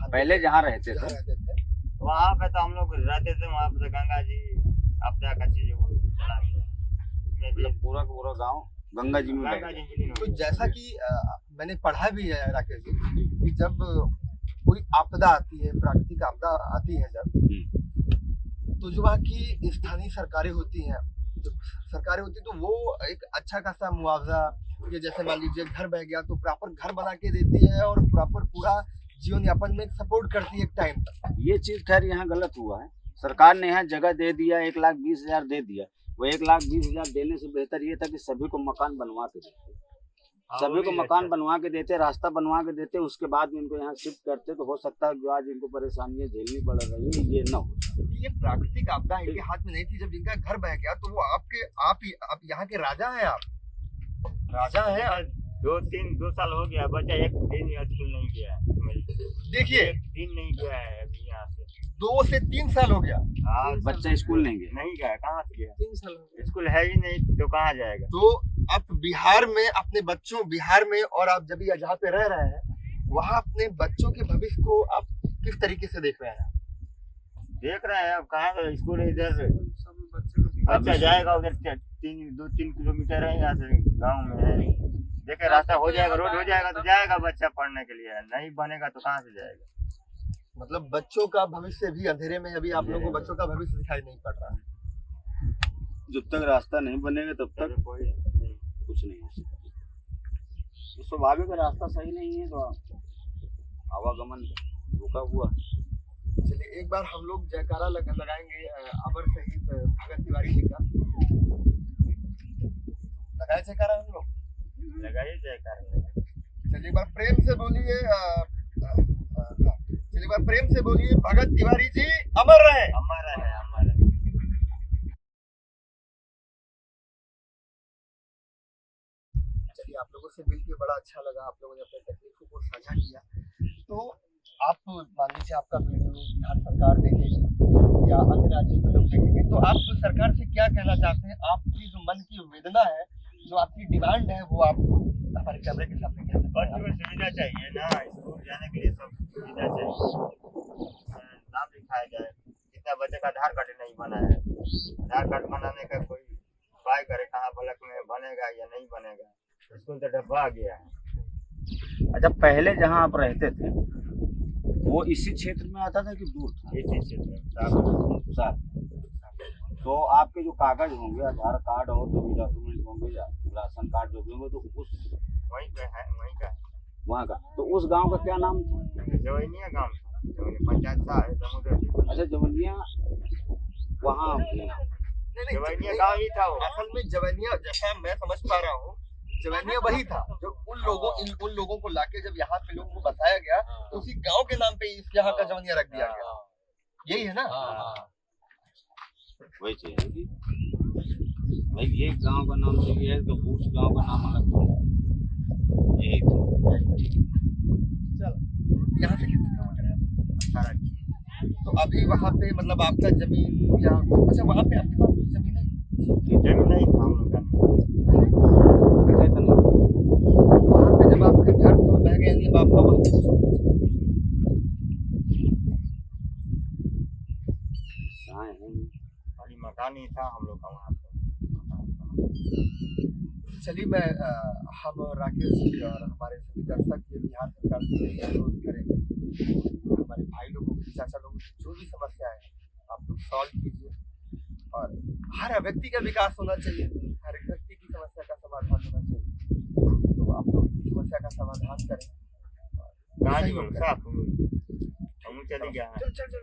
पहले जहाँ रहते थे वहाँ पे तो हम लोग रहते थे। वहाँ पे तो गंगा जी अपना का चीज वो चला गया, पूरा गांव गंगा जी में। तो जैसा कि मैंने पढ़ा भी है राकेश जी कि जब कोई आपदा आती है, प्राकृतिक आपदा आती है जब, तो जो वहाँ की स्थानीय सरकारें होती हैं तो वो एक अच्छा खासा मुआवजा, ये जैसे मान लीजिए घर बह गया तो प्रॉपर घर बना के देती है और प्रॉपर पूरा जीवन यापन में सपोर्ट करती है एक टाइम तक। ये चीज खैर यहाँ गलत हुआ है। सरकार ने यहाँ जगह दे दिया, 1,20,000 दे दिया। वो 1,20,000 देने से बेहतर ये था कि सभी को मकान बनवा के देते, सभी को मकान बनवा के देते, रास्ता बनवा के देते, उसके बाद में इनको यहाँ शिफ्ट करते तो हो सकता है जो आज इनको परेशानियां झेलनी पड़ रही है ये न हो। ये प्राकृतिक आपदा इनके हाथ में नहीं थी। जब इनका घर बह गया तो वो आप यहाँ के राजा हैं, आप राजा हैं। 2 साल हो गया, बच्चा एक दिन स्कूल नहीं गया है। देखिए, एक दिन नहीं गया है अभी यहाँ से। 2 से 3 साल हो गया। हाँ, बच्चा स्कूल नहीं गया, नहीं गया, कहाँ से गया? 3 साल हो गए। स्कूल है ही नहीं तो कहाँ जाएगा? तो आप बिहार में अपने बच्चों, बिहार में और आप जब जहाँ पे रह रहे हैं वहाँ अपने बच्चों के भविष्य को आप किस तरीके से देख रहे हैं? देख रहे हैं अब कहाँ स्कूल इधर बच्चा जाएगा, उधर 2-3 किलोमीटर है यहाँ से, गाँव में है। देखे रास्ता हो जाएगा, रोड हो जाएगा तो जाएगा बच्चा पढ़ने के लिए, नहीं बनेगा तो कहाँ से जाएगा? मतलब बच्चों का भविष्य भी अंधेरे में, अभी आप लोगों को बच्चों का भविष्य दिखाई नहीं पड़ रहा है। जब तक रास्ता नहीं बनेगा तब तक कोई नहीं। कुछ नहीं हो सकता। तो स्वाभाविक रास्ता सही नहीं है तो आवागमन रुका हुआ। चलिए एक बार हम लोग जयकारा लगाएंगे अमर शहीद भगत तिवारी जी का। लगाए जयकारा हम लोग। लगाइए जयकारा। चलिए एक बार प्रेम से बोलिए चलिए एक बार प्रेम से बोलिए भगत तिवारी जी अमर रहे। अमर है, अमर है। चलिए आप लोगों से मिलकर बड़ा अच्छा लगा, आप लोगों ने अपने तकलीफों को साझा किया। तो आप मान लीजिए आपका वीडियो बिहार सरकार देखेगी या अन्य राज्यों के लोग देखेंगे, तो आप सरकार से क्या कहना चाहते हैं? आपकी जो मन की वेदना है, जो आपकी डिमांड है, वो आप हमारे कैमरे के सामने कह सकते बच्चों हैं। को सुविधा चाहिए ना, स्कूल जाने के लिए सब सुविधा चाहिए। नाम लिखाया जाए। जितना बच्चे का आधार कार्ड नहीं बना है, आधार कार्ड बनाने का कोई उपाय करे, कहाँ ब्लॉक में बनेगा या नहीं बनेगा। स्कूल तो डब्बा आ गया है। अच्छा, पहले जहाँ आप रहते थे वो इसी क्षेत्र में आता था कि दूर था? इसी क्षेत्र में साथ। तो आपके जो कागज होंगे, आधार कार्ड और जो भी डॉक्यूमेंट होंगे या राशन कार्ड जो भी होंगे, तो उस वहीं पे है, वहीं का है। वहाँ का, तो उस गांव का क्या नाम था? जवैनिया गाँव था, जवैनिया पंचायत सा है, समुद्र। अच्छा, जवनिया वहाँ जवैनिया गाँव ही था वो। असल में जवैनिया, जैसा मैं समझ पा रहा हूँ, जवैनिया वही था जो उन लोगों को लाके जब यहाँ पे लोगों को बसाया गया, तो उसी गांव के नाम पे इस यहाँ का जवैनिया रख दिया गया। यही है ना? वही चाहिए कि भाई ये गांव का नाम सही है तो उस गांव का नाम अलग था। यही तो। चलो, यहाँ से कितने किलोमीटर है? 18। तो अभी वहाँ पे मतलब आपका जमीन या अच्छा वहाँ पे आपके पास कुछ जमीन है? जमीन नहीं था हम लोग का। है तो नहीं। वहाँ पे जब आपके घर से बह गए, यानी अब आपका वहाँ पे कुछ खाली मकान ही था हम लोग का वहाँ पे। चलिए मैं हम राकेश जी और हमारे सभी दर्शक ये बिहार सरकार से यही अनुरोध करेंगे, हमारे भाई लोगों की, चाचा लोगों की जो भी समस्या है आप लोग सॉल्व कीजिए। और हर व्यक्ति का विकास होना चाहिए, हर व्यक्ति की समस्या का समाधान होना चाहिए। तो आप लोग इनकी समस्या का समाधान करें। कहाँ जी हम साफ हम चले गया है। चल चल चल